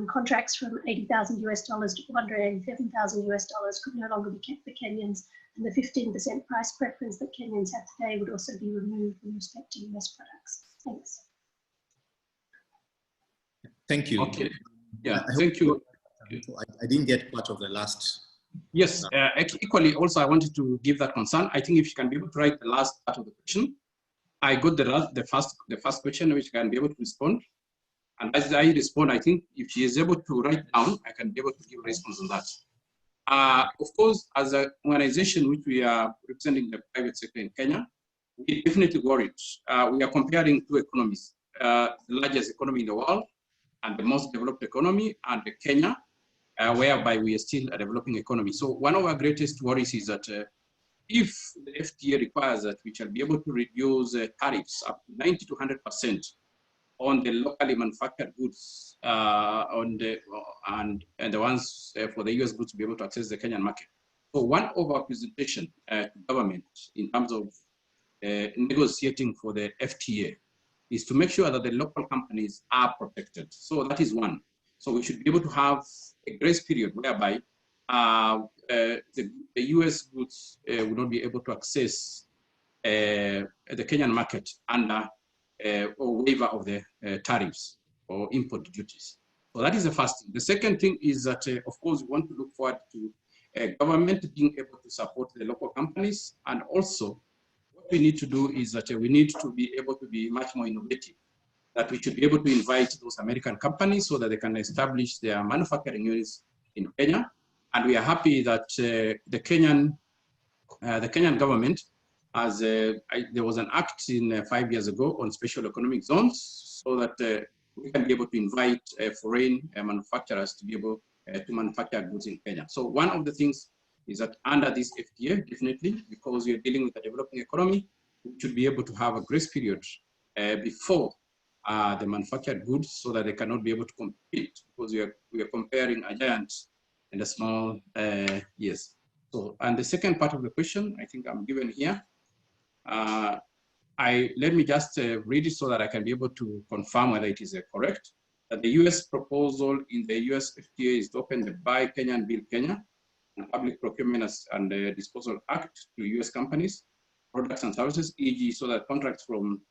contracts from $80,000 US to $487,000 US could no longer be kept for Kenyans, and the 15% price preference that Kenyans have today would also be removed with respect to US products. Thanks. Thank you. Okay. Yeah, thank you. I didn't get part of the last. Yes, equally also I wanted to give that concern. I think if you can be able to write the last part of the question, I got the first question which I can be able to respond. And as I respond, I think if she is able to write down, I can be able to give a response on that. Of course, as an organization which we are representing the private sector in Kenya, we definitely worried. We are comparing two economies, the largest economy in the world and the most developed economy, and Kenya, whereby we are still a developing economy. So one of our greatest worries is that if the FTA requires that we shall be able to reduce tariffs up to 90 to 100% on the locally manufactured goods and the ones for the US goods to be able to access the Kenyan market. So one of our presentation to government in terms of negotiating for the FTA is to make sure that the local companies are protected. So that is one. So we should be able to have a grace period whereby the US goods will not be able to access the Kenyan market under or waiver of the tariffs or import duties. So that is the first thing. The second thing is that, of course, we want to look forward to government being able to support the local companies. And also, what we need to do is that we need to be able to be much more innovative, that we should be able to invite those American companies so that they can establish their manufacturing units in Kenya. And we are happy that the Kenyan government, as there was an act in 5 years ago on special economic zones, so that we can be able to invite foreign manufacturers to be able to manufacture goods in Kenya. So one of the things is that under this FTA, definitely, because we are dealing with a developing economy, we should be able to have a grace period before the manufactured goods, so that they cannot be able to compete, because we are comparing a giant and a small, yes. So, and the second part of the question, I think I'm given here. Let me just read it so that I can be able to confirm whether it is correct. That the US proposal in the US FTA is to open the Buy Kenya and Build Kenya and Public Procurement and Disposal Act to US companies, products and services, e.g. so that contracts from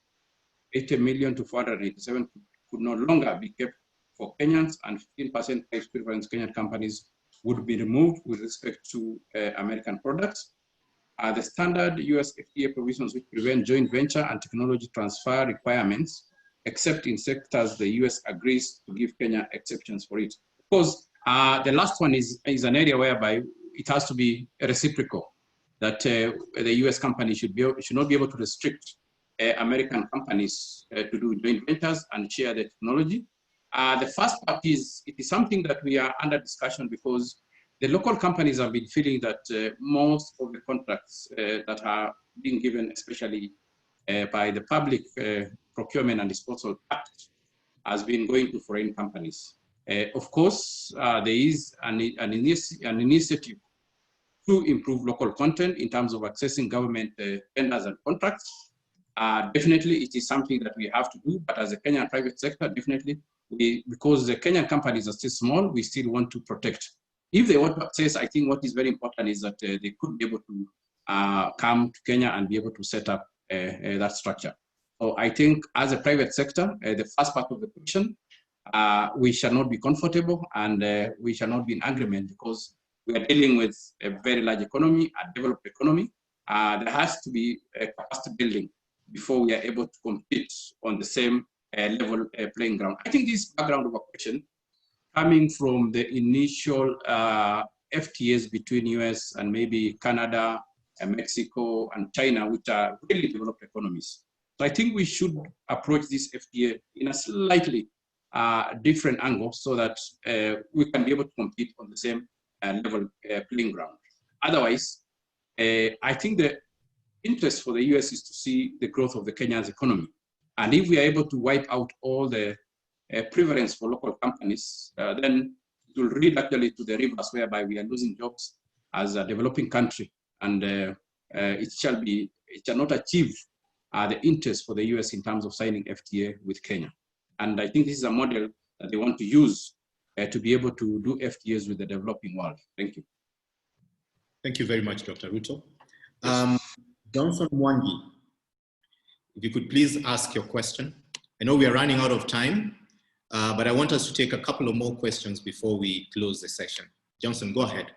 80 million to 487 could no longer be kept for Kenyans, and 15% tax preference Kenyan companies would be removed with respect to American products. The standard US FTA provisions which prevent joint venture and technology transfer requirements, except in sectors the US agrees to give Kenya exceptions for it. Of course, the last one is an area whereby it has to be reciprocal, that the US company should not be able to restrict American companies to do joint ventures and share the technology. The first part is, it is something that we are under discussion, because the local companies have been feeling that most of the contracts that are being given, especially by the Public Procurement and Disposal Act, has been going to foreign companies. Of course, there is an initiative to improve local content in terms of accessing government tenders and contracts. Definitely, it is something that we have to do, but as a Kenyan private sector, definitely, because the Kenyan companies are still small, we still want to protect. If they want to access, I think what is very important is that they could be able to come to Kenya and be able to set up that structure. So I think as a private sector, the first part of the question, we shall not be comfortable, and we shall not be in agreement, because we are dealing with a very large economy, a developed economy. There has to be a capacity building before we are able to compete on the same level playing ground. I think this background of a question coming from the initial FTAs between US and maybe Canada and Mexico and China, which are really developed economies. So I think we should approach this FTA in a slightly different angle, so that we can be able to compete on the same level playing ground. Otherwise, I think the interest for the US is to see the growth of the Kenya's economy. And if we are able to wipe out all the preference for local companies, then it will lead actually to the reverse, whereby we are losing jobs as a developing country, and it shall not achieve the interest for the US in terms of signing FTA with Kenya. And I think this is a model that they want to use to be able to do FTAs with the developing world. Thank you. Thank you very much, Dr. Ruto. Yes. Johnson Mwangi, if you could please ask your question. I know we are running out of time, but I want us to take a couple of more questions before we close the session. Johnson, go ahead.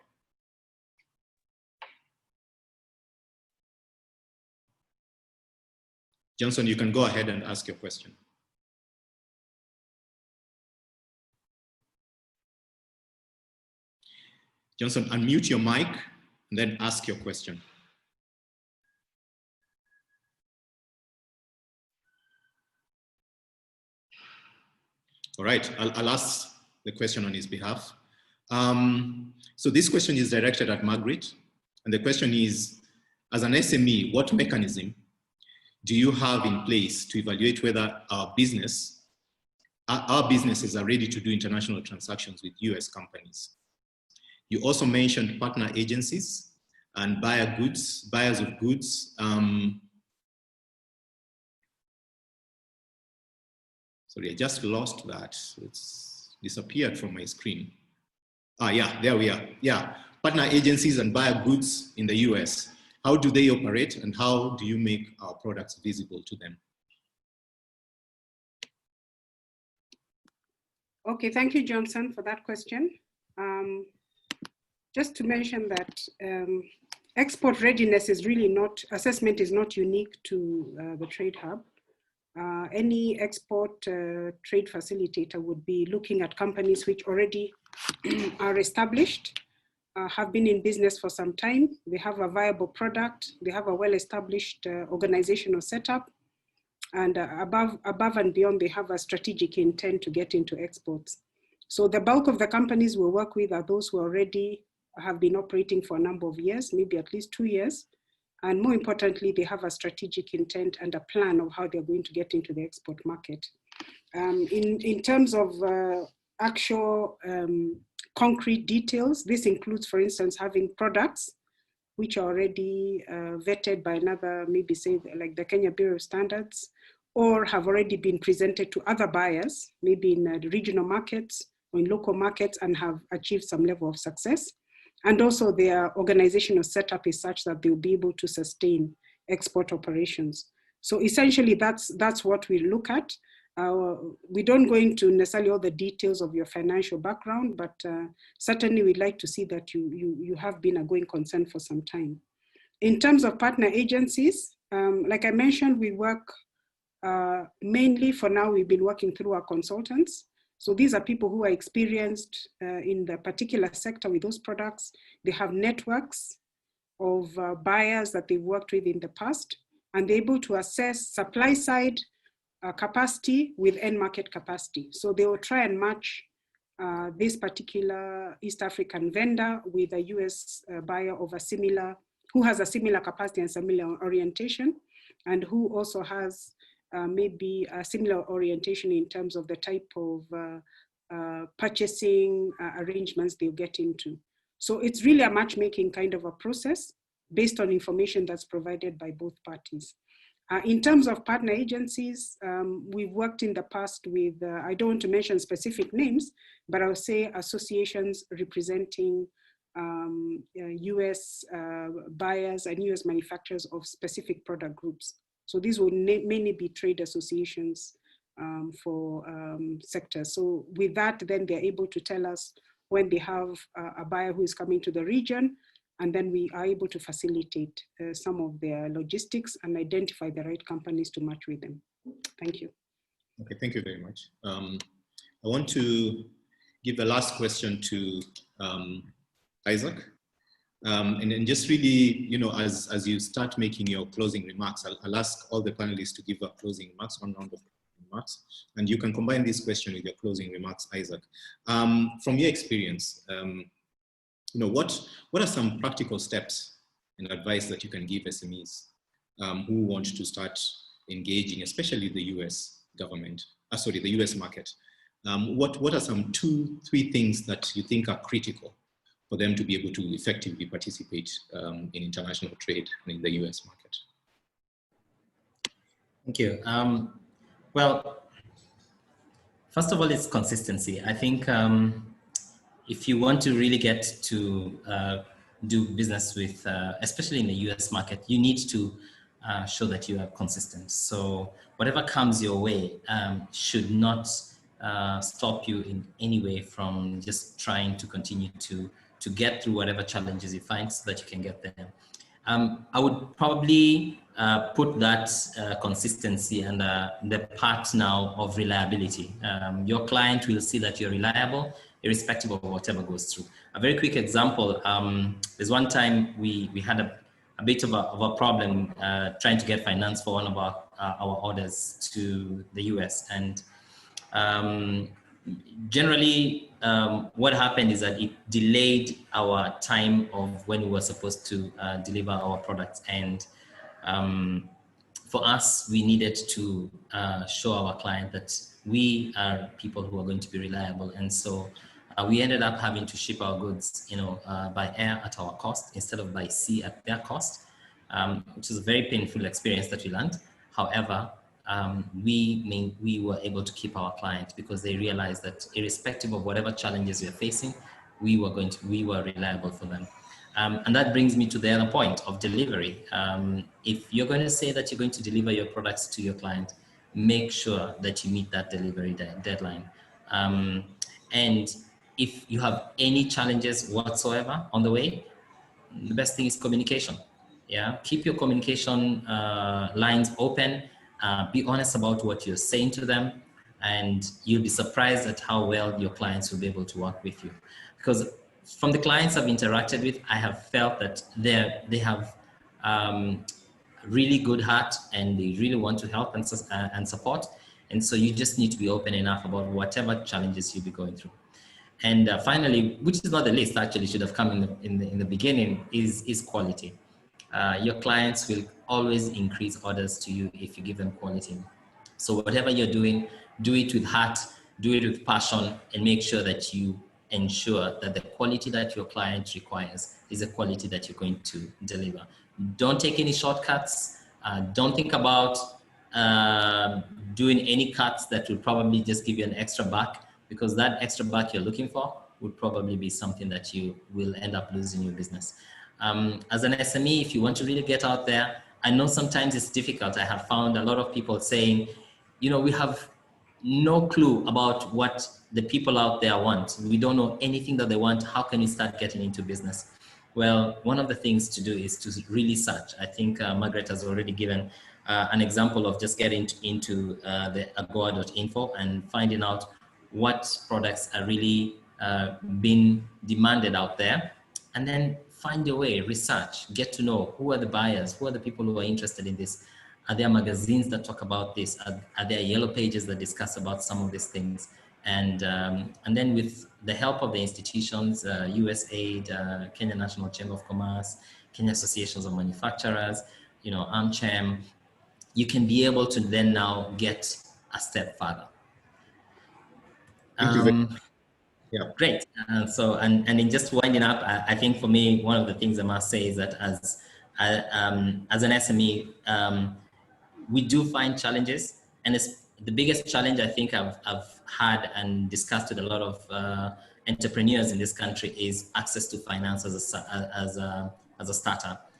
Johnson, you can go ahead and ask your question. Johnson, unmute your mic and then ask your question. All right, I'll ask the question on his behalf. So this question is directed at Margaret. And the question is, as an SME, what mechanism do you have in place to evaluate whether our businesses are ready to do international transactions with US companies? You also mentioned partner agencies and buyers of goods. Sorry, I just lost that. It's disappeared from my screen. Ah, yeah, there we are. Yeah, partner agencies and buyer goods in the US. How do they operate and how do you make our products visible to them? Okay, thank you, Johnson, for that question. Just to mention that export readiness is really not, assessment is not unique to the Trade Hub. Any export trade facilitator would be looking at companies which already are established, have been in business for some time, they have a viable product, they have a well-established organizational setup, and above and beyond, they have a strategic intent to get into exports. So the bulk of the companies we work with are those who already have been operating for a number of years, maybe at least 2 years. And more importantly, they have a strategic intent and a plan of how they're going to get into the export market. In terms of actual concrete details, this includes, for instance, having products which are already vetted by another, maybe say like the Kenya Bureau of Standards, or have already been presented to other buyers, maybe in regional markets or in local markets, and have achieved some level of success. And also their organizational setup is such that they'll be able to sustain export operations. So essentially that's what we look at. We don't go into necessarily all the details of your financial background, but certainly we'd like to see that you have been a going concern for some time. In terms of partner agencies, like I mentioned, we work mainly for now, we've been working through our consultants. So these are people who are experienced in the particular sector with those products. They have networks of buyers that they've worked with in the past, and they're able to assess supply side capacity with end market capacity. So they will try and match this particular East African vendor with a US buyer of a similar, who has a similar capacity and similar orientation, and who also has maybe a similar orientation in terms of the type of purchasing arrangements they'll get into. So it's really a matchmaking kind of a process based on information that's provided by both parties. In terms of partner agencies, we've worked in the past with, I don't want to mention specific names, but I'll say associations representing US buyers and US manufacturers of specific product groups. So these will mainly be trade associations for sectors. So with that, then they're able to tell us when they have a buyer who is coming to the region, and then we are able to facilitate some of their logistics and identify the right companies to match with them. Thank you. Okay, thank you very much. I want to give the last question to Isaac. And then just really, you know, as you start making your closing remarks, I'll ask all the panelists to give a closing remarks, one round of remarks, and you can combine this question with your closing remarks, Isaac. From your experience, you know, what are some practical steps and advice that you can give SMEs who want to start engaging, especially the US government, the US market? What are some 2-3 things that you think are critical for them to be able to effectively participate in international trade and in the US market? Thank you. Well, first of all, it's consistency. I think if you want to really get to do business with, especially in the US market, you need to show that you are consistent. So whatever comes your way should not stop you in any way from just trying to continue to get through whatever challenges you find so that you can get there. I would probably put that consistency and the part now of reliability. Your client will see that you're reliable, irrespective of whatever goes through. A very quick example, there's one time we had a bit of a problem trying to get finance for one of our orders to the US. And generally, what happened is that it delayed our time of when we were supposed to deliver our products. And for us, we needed to show our client that we are people who are going to be reliable. And so we ended up having to ship our goods, by air at our cost instead of by sea at their cost, which is a very painful experience that we learned. However, we were able to keep our clients because they realized that irrespective of whatever challenges we are facing, we were reliable for them. And that brings me to the other point of delivery. If you're going to say that you're going to deliver your products to your client, make sure that you meet that delivery deadline. And if you have any challenges whatsoever on the way, the best thing is communication. Yeah, keep your communication lines open. Be honest about what you're saying to them, and you'll be surprised at how well your clients will be able to work with you. Because from the clients I've interacted with, I have felt that they have really good heart and they really want to help and support. And so you just need to be open enough about whatever challenges you'll be going through. And finally, which is not the least, actually should have come in the beginning, is quality. Your clients will always increase orders to you if you give them quality. So whatever you're doing, do it with heart, do it with passion, and make sure that you ensure that the quality that your client requires is the quality that you're going to deliver. Don't take any shortcuts. Don't think about doing any cuts that will probably just give you an extra buck, because that extra buck you're looking for would probably be something that you will end up losing your business. As an SME, if you want to really get out there, I know sometimes it's difficult. I have found a lot of people saying, we have no clue about what the people out there want. We don't know anything that they want. How can we start getting into business? Well, one of the things to do is to really search. I think Margaret has already given an example of just getting into the agoa.info and finding out what products are really being demanded out there, and then find a way, research, get to know who are the buyers, who are the people who are interested in this. Are there magazines that talk about this? Are there yellow pages that discuss about some of these things? And then with the help of the institutions, USAID, Kenya National Chamber of Commerce, Kenya Associations of Manufacturers, AmCham, you can be able to then now get a step further. Yeah. Great. And in just winding up, I think for me, one of the things I must say is that as an SME, we do find challenges, and it's the biggest challenge I think I've had and discussed with a lot of entrepreneurs in this country is access to finance as a startup.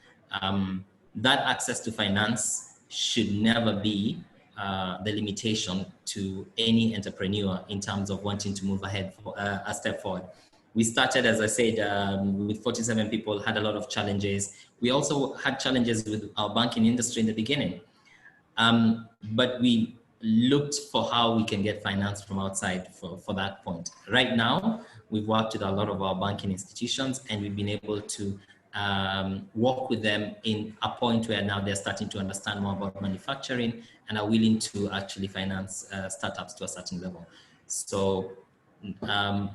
That access to finance should never be the limitation to any entrepreneur in terms of wanting to move ahead a step forward. We started, as I said, with 47 people, had a lot of challenges. We also had challenges with our banking industry in the beginning. But we looked for how we can get finance from outside for that point. Right now, we've worked with a lot of our banking institutions, and we've been able to work with them in a point where now they're starting to understand more about manufacturing and are willing to actually finance startups to a certain level. So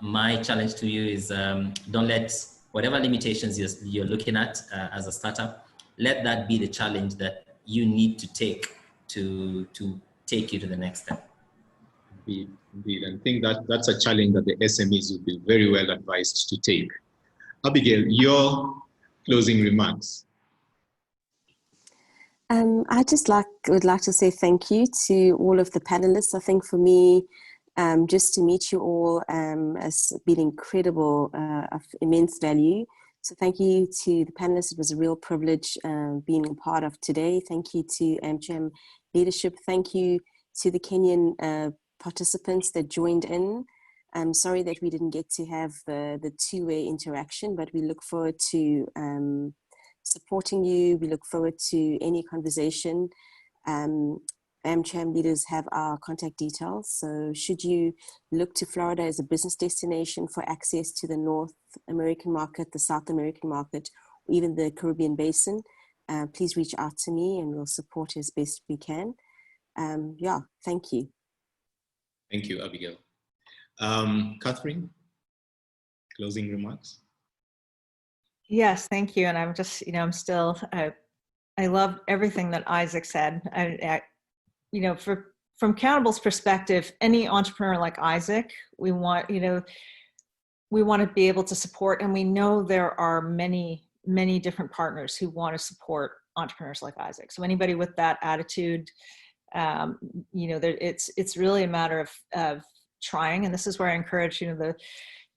my challenge to you is don't let whatever limitations you're looking at as a startup, let that be the challenge that you need to take to take you to the next step. Indeed. I think that's a challenge that the SMEs would be very well advised to take. Abigail, your closing remarks. I just would like to say thank you to all of the panelists. I think for me, just to meet you all has been incredible, of immense value. So thank you to the panelists. It was a real privilege being a part of today. Thank you to AmCham leadership. Thank you to the Kenyan participants that joined in. I'm sorry that we didn't get to have the two-way interaction, but we look forward to supporting you. We look forward to any conversation. AmCham leaders have our contact details. So should you look to Florida as a business destination for access to the North American market, the South American market, or even the Caribbean basin, please reach out to me and we'll support as best we can. Yeah, thank you. Thank you, Abigail. Catherine, closing remarks? Yes, thank you. And I'm just, I'm still, I love everything that Isaac said. From Countable's perspective, any entrepreneur like Isaac, we want to be able to support, and we know there are many, many different partners who want to support entrepreneurs like Isaac. So anybody with that attitude, it's really a matter of trying. And this is where I encourage, the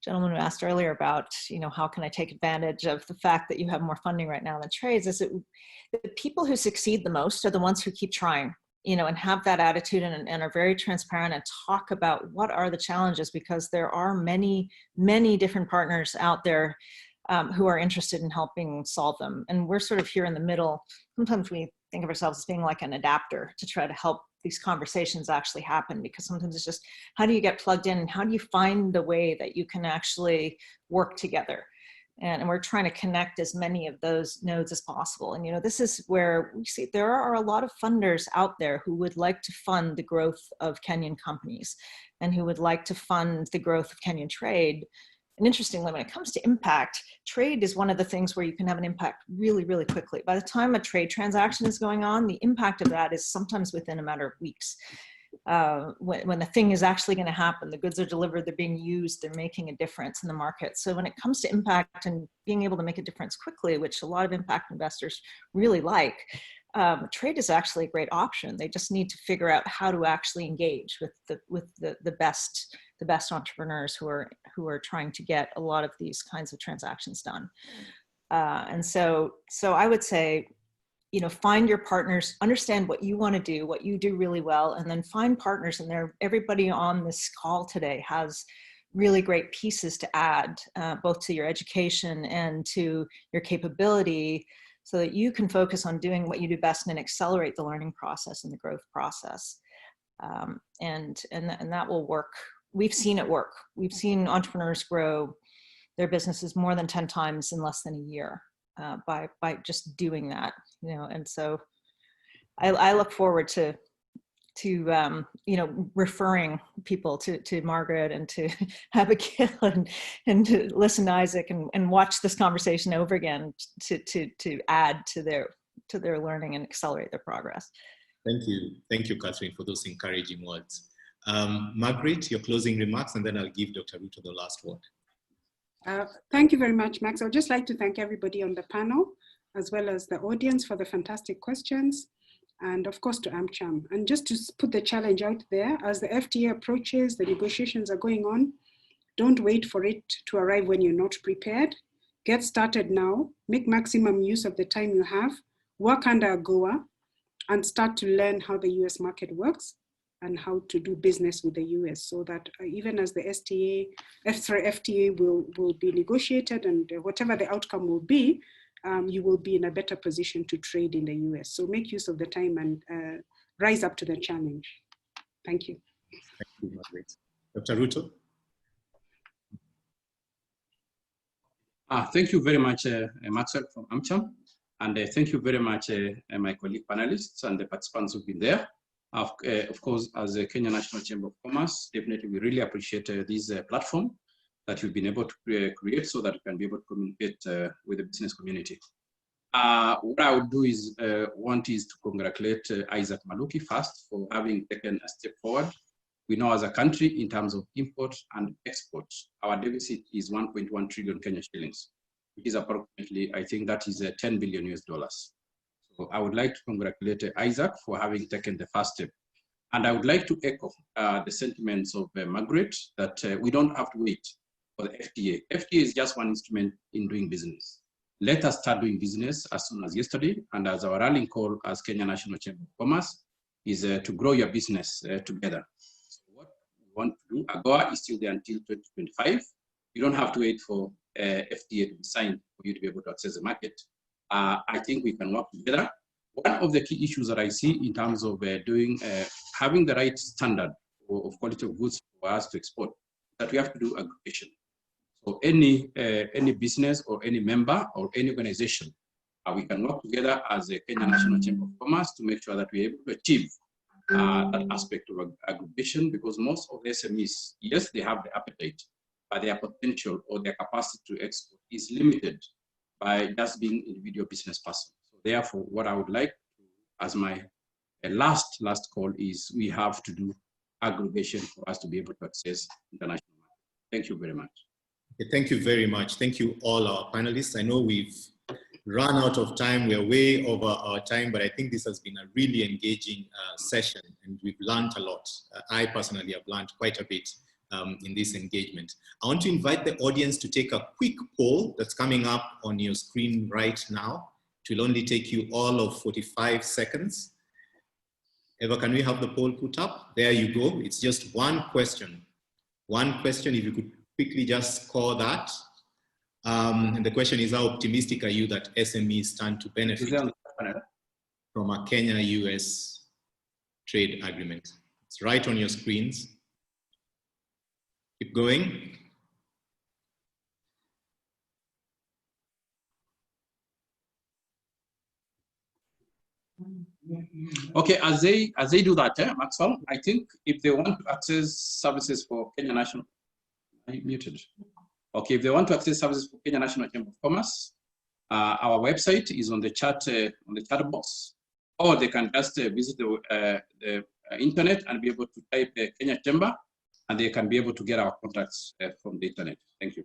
gentleman who asked earlier about, how can I take advantage of the fact that you have more funding right now than trades, is the people who succeed the most are the ones who keep trying, and have that attitude and are very transparent and talk about what are the challenges, because there are many, many different partners out there who are interested in helping solve them. And we're sort of here in the middle. Sometimes we think of ourselves as being like an adapter to try to help these conversations actually happen, because sometimes it's just, how do you get plugged in and how do you find a way that you can actually work together? And we're trying to connect as many of those nodes as possible. And this is where we see there are a lot of funders out there who would like to fund the growth of Kenyan companies and who would like to fund the growth of Kenyan trade. And interestingly, when it comes to impact, trade is one of the things where you can have an impact really, really quickly. By the time a trade transaction is going on, the impact of that is sometimes within a matter of weeks. When the thing is actually going to happen, the goods are delivered, they're being used, they're making a difference in the market. So when it comes to impact and being able to make a difference quickly, which a lot of impact investors really like, trade is actually a great option. They just need to figure out how to actually engage with the best entrepreneurs who are trying to get a lot of these kinds of transactions done. And so I would say, find your partners, understand what you want to do, what you do really well, and then find partners. And everybody on this call today has really great pieces to add, both to your education and to your capability, so that you can focus on doing what you do best and accelerate the learning process and the growth process. And that will work. We've seen it work. We've seen entrepreneurs grow their businesses more than 10 times in less than a year by just doing that, and so I look forward to referring people to Margaret and to Abigail and to listen to Isaac and watch this conversation over again to add to their learning and accelerate their progress. Thank you, Catherine, for those encouraging words. Margaret, your closing remarks, and then I'll give Dr. Ruto the last word. Thank you very much, Max. I'd just like to thank everybody on the panel, as well as the audience, for the fantastic questions, and of course to AmCham. And just to put the challenge out there, as the FTA approaches, the negotiations are going on, don't wait for it to arrive when you're not prepared. Get started now, make maximum use of the time you have, work under AGOA, and start to learn how the US market works and how to do business with the US, so that even as the FTA will be negotiated, and whatever the outcome will be, you will be in a better position to trade in the US. So make use of the time and rise up to the challenge. Thank you. Thank you, Margaret. Dr. Ruto? Thank you very much, Maxwell from AmCham. And thank you very much, my colleague panelists and the participants who've been there. Of course, as a Kenya National Chamber of Commerce, definitely we really appreciate this platform that you've been able to create so that you can be able to communicate with the business community. What I would do is to congratulate Isaac Maluki first for having taken a step forward. We know as a country, in terms of import and export, our deficit is 1.1 trillion Kenyan shillings, which is approximately, I think that is $10 billion US. So I would like to congratulate Isaac for having taken the first step. And I would like to echo the sentiments of Margaret that we don't have to wait for the FTA. FTA is just one instrument in doing business. Let us start doing business as soon as yesterday. And as our rallying call as Kenya National Chamber of Commerce is to grow your business together. So what we want to do, AGOA is still there until 2025. You don't have to wait for FTA to be signed for you to be able to access the market. I think we can work together. One of the key issues that I see in terms of having the right standard of quality of goods for us to export, that we have to do aggregation. So any business or any member or any organization, we can work together as a Kenya National Chamber of Commerce to make sure that we're able to achieve that aspect of aggregation, because most of the SMEs, yes, they have the appetite, but their potential or their capacity to export is limited by just being individual business person. So therefore, what I would like as my last call is we have to do aggregation for us to be able to access international market. Thank you very much. Okay, thank you very much. Thank you all our panelists. I know we've run out of time. We're way over our time, but I think this has been a really engaging session and we've learned a lot. I personally have learned quite a bit in this engagement. I want to invite the audience to take a quick poll that's coming up on your screen right now. It will only take you all of 45 seconds. Eva, can we have the poll put up? There you go. It's just one question. One question, if you could quickly just score that. And the question is, how optimistic are you that SMEs stand to benefit from a Kenya-US trade agreement? It's right on your screens. Keep going. Okay, as they do that, Maxwell, I think if they want to access services for Kenya National, I muted. Okay, if they want to access services for Kenya National Chamber of Commerce, our website is on the chat box, or they can just visit the internet and be able to type Kenya Chamber, and they can be able to get our contacts from the internet. Thank you.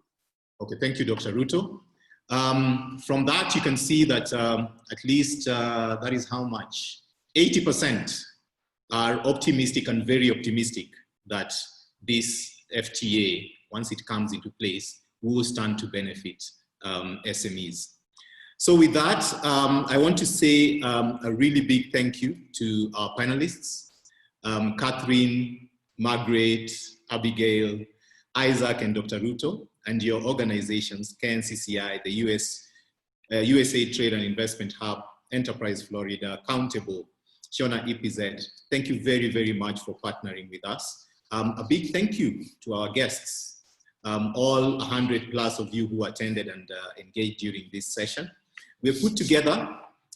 Okay, thank you, Dr. Ruto. From that, you can see that at least that is how much? 80% are optimistic and very optimistic that this FTA, once it comes into place, will stand to benefit SMEs. So with that, I want to say a really big thank you to our panelists, Catherine, Margaret, Abigail, Isaac, and Dr. Ruto, and your organizations, KNCCI, the USA Trade and Investment Hub, Enterprise Florida, Countable, Shona EPZ. Thank you very, very much for partnering with us. A big thank you to our guests, all 100 plus of you who attended and engaged during this session. We have put together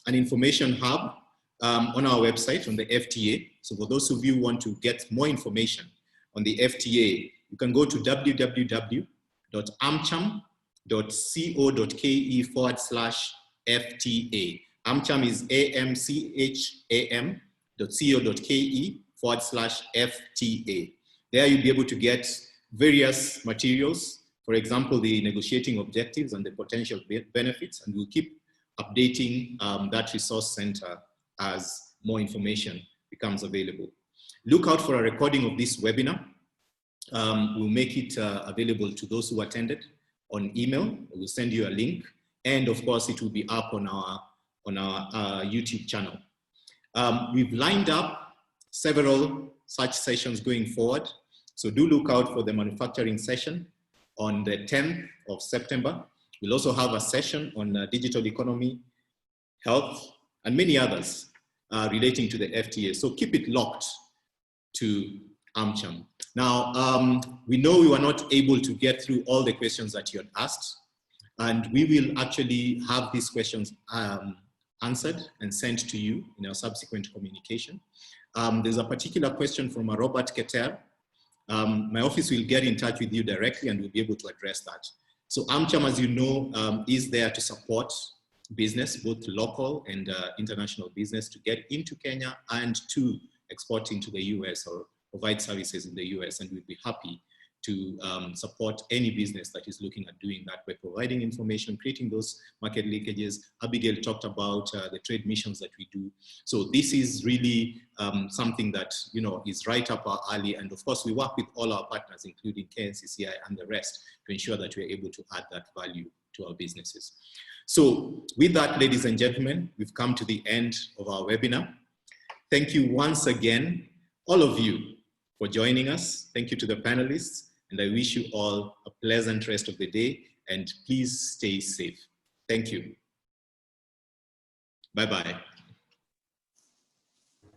an information hub on our website on the FTA. So for those of you who want to get more information on the FTA, you can go to www.amcham.co.ke/FTA. AmCham is amcham.co.ke/FTA. There you'll be able to get various materials, for example, the negotiating objectives and the potential benefits, and we'll keep updating that resource center as more information becomes available. Look out for a recording of this webinar. We'll make it available to those who attended on email. We'll send you a link, and of course, it will be up on our YouTube channel. We've lined up several such sessions going forward, so do look out for the manufacturing session on the 10th of September. We'll also have a session on digital economy, health, and many others relating to the FTA. So keep it locked to AmCham. Now, we know we were not able to get through all the questions that you had asked, and we will actually have these questions answered and sent to you in our subsequent communication. There's a particular question from a Robert Keter. My office will get in touch with you directly and we'll be able to address that. So AmCham, as you know, is there to support business, both local and international business, to get into Kenya and to export into the US or provide services in the US, and we'd be happy to support any business that is looking at doing that by providing information, creating those market linkages. Abigail talked about the trade missions that we do. So this is really something that is right up our alley, and of course we work with all our partners, including KNCCI and the rest, to ensure that we're able to add that value to our businesses. So with that, ladies and gentlemen, we've come to the end of our webinar. Thank you once again, all of you, for joining us. Thank you to the panelists, and I wish you all a pleasant rest of the day, and please stay safe. Thank you. Bye-bye.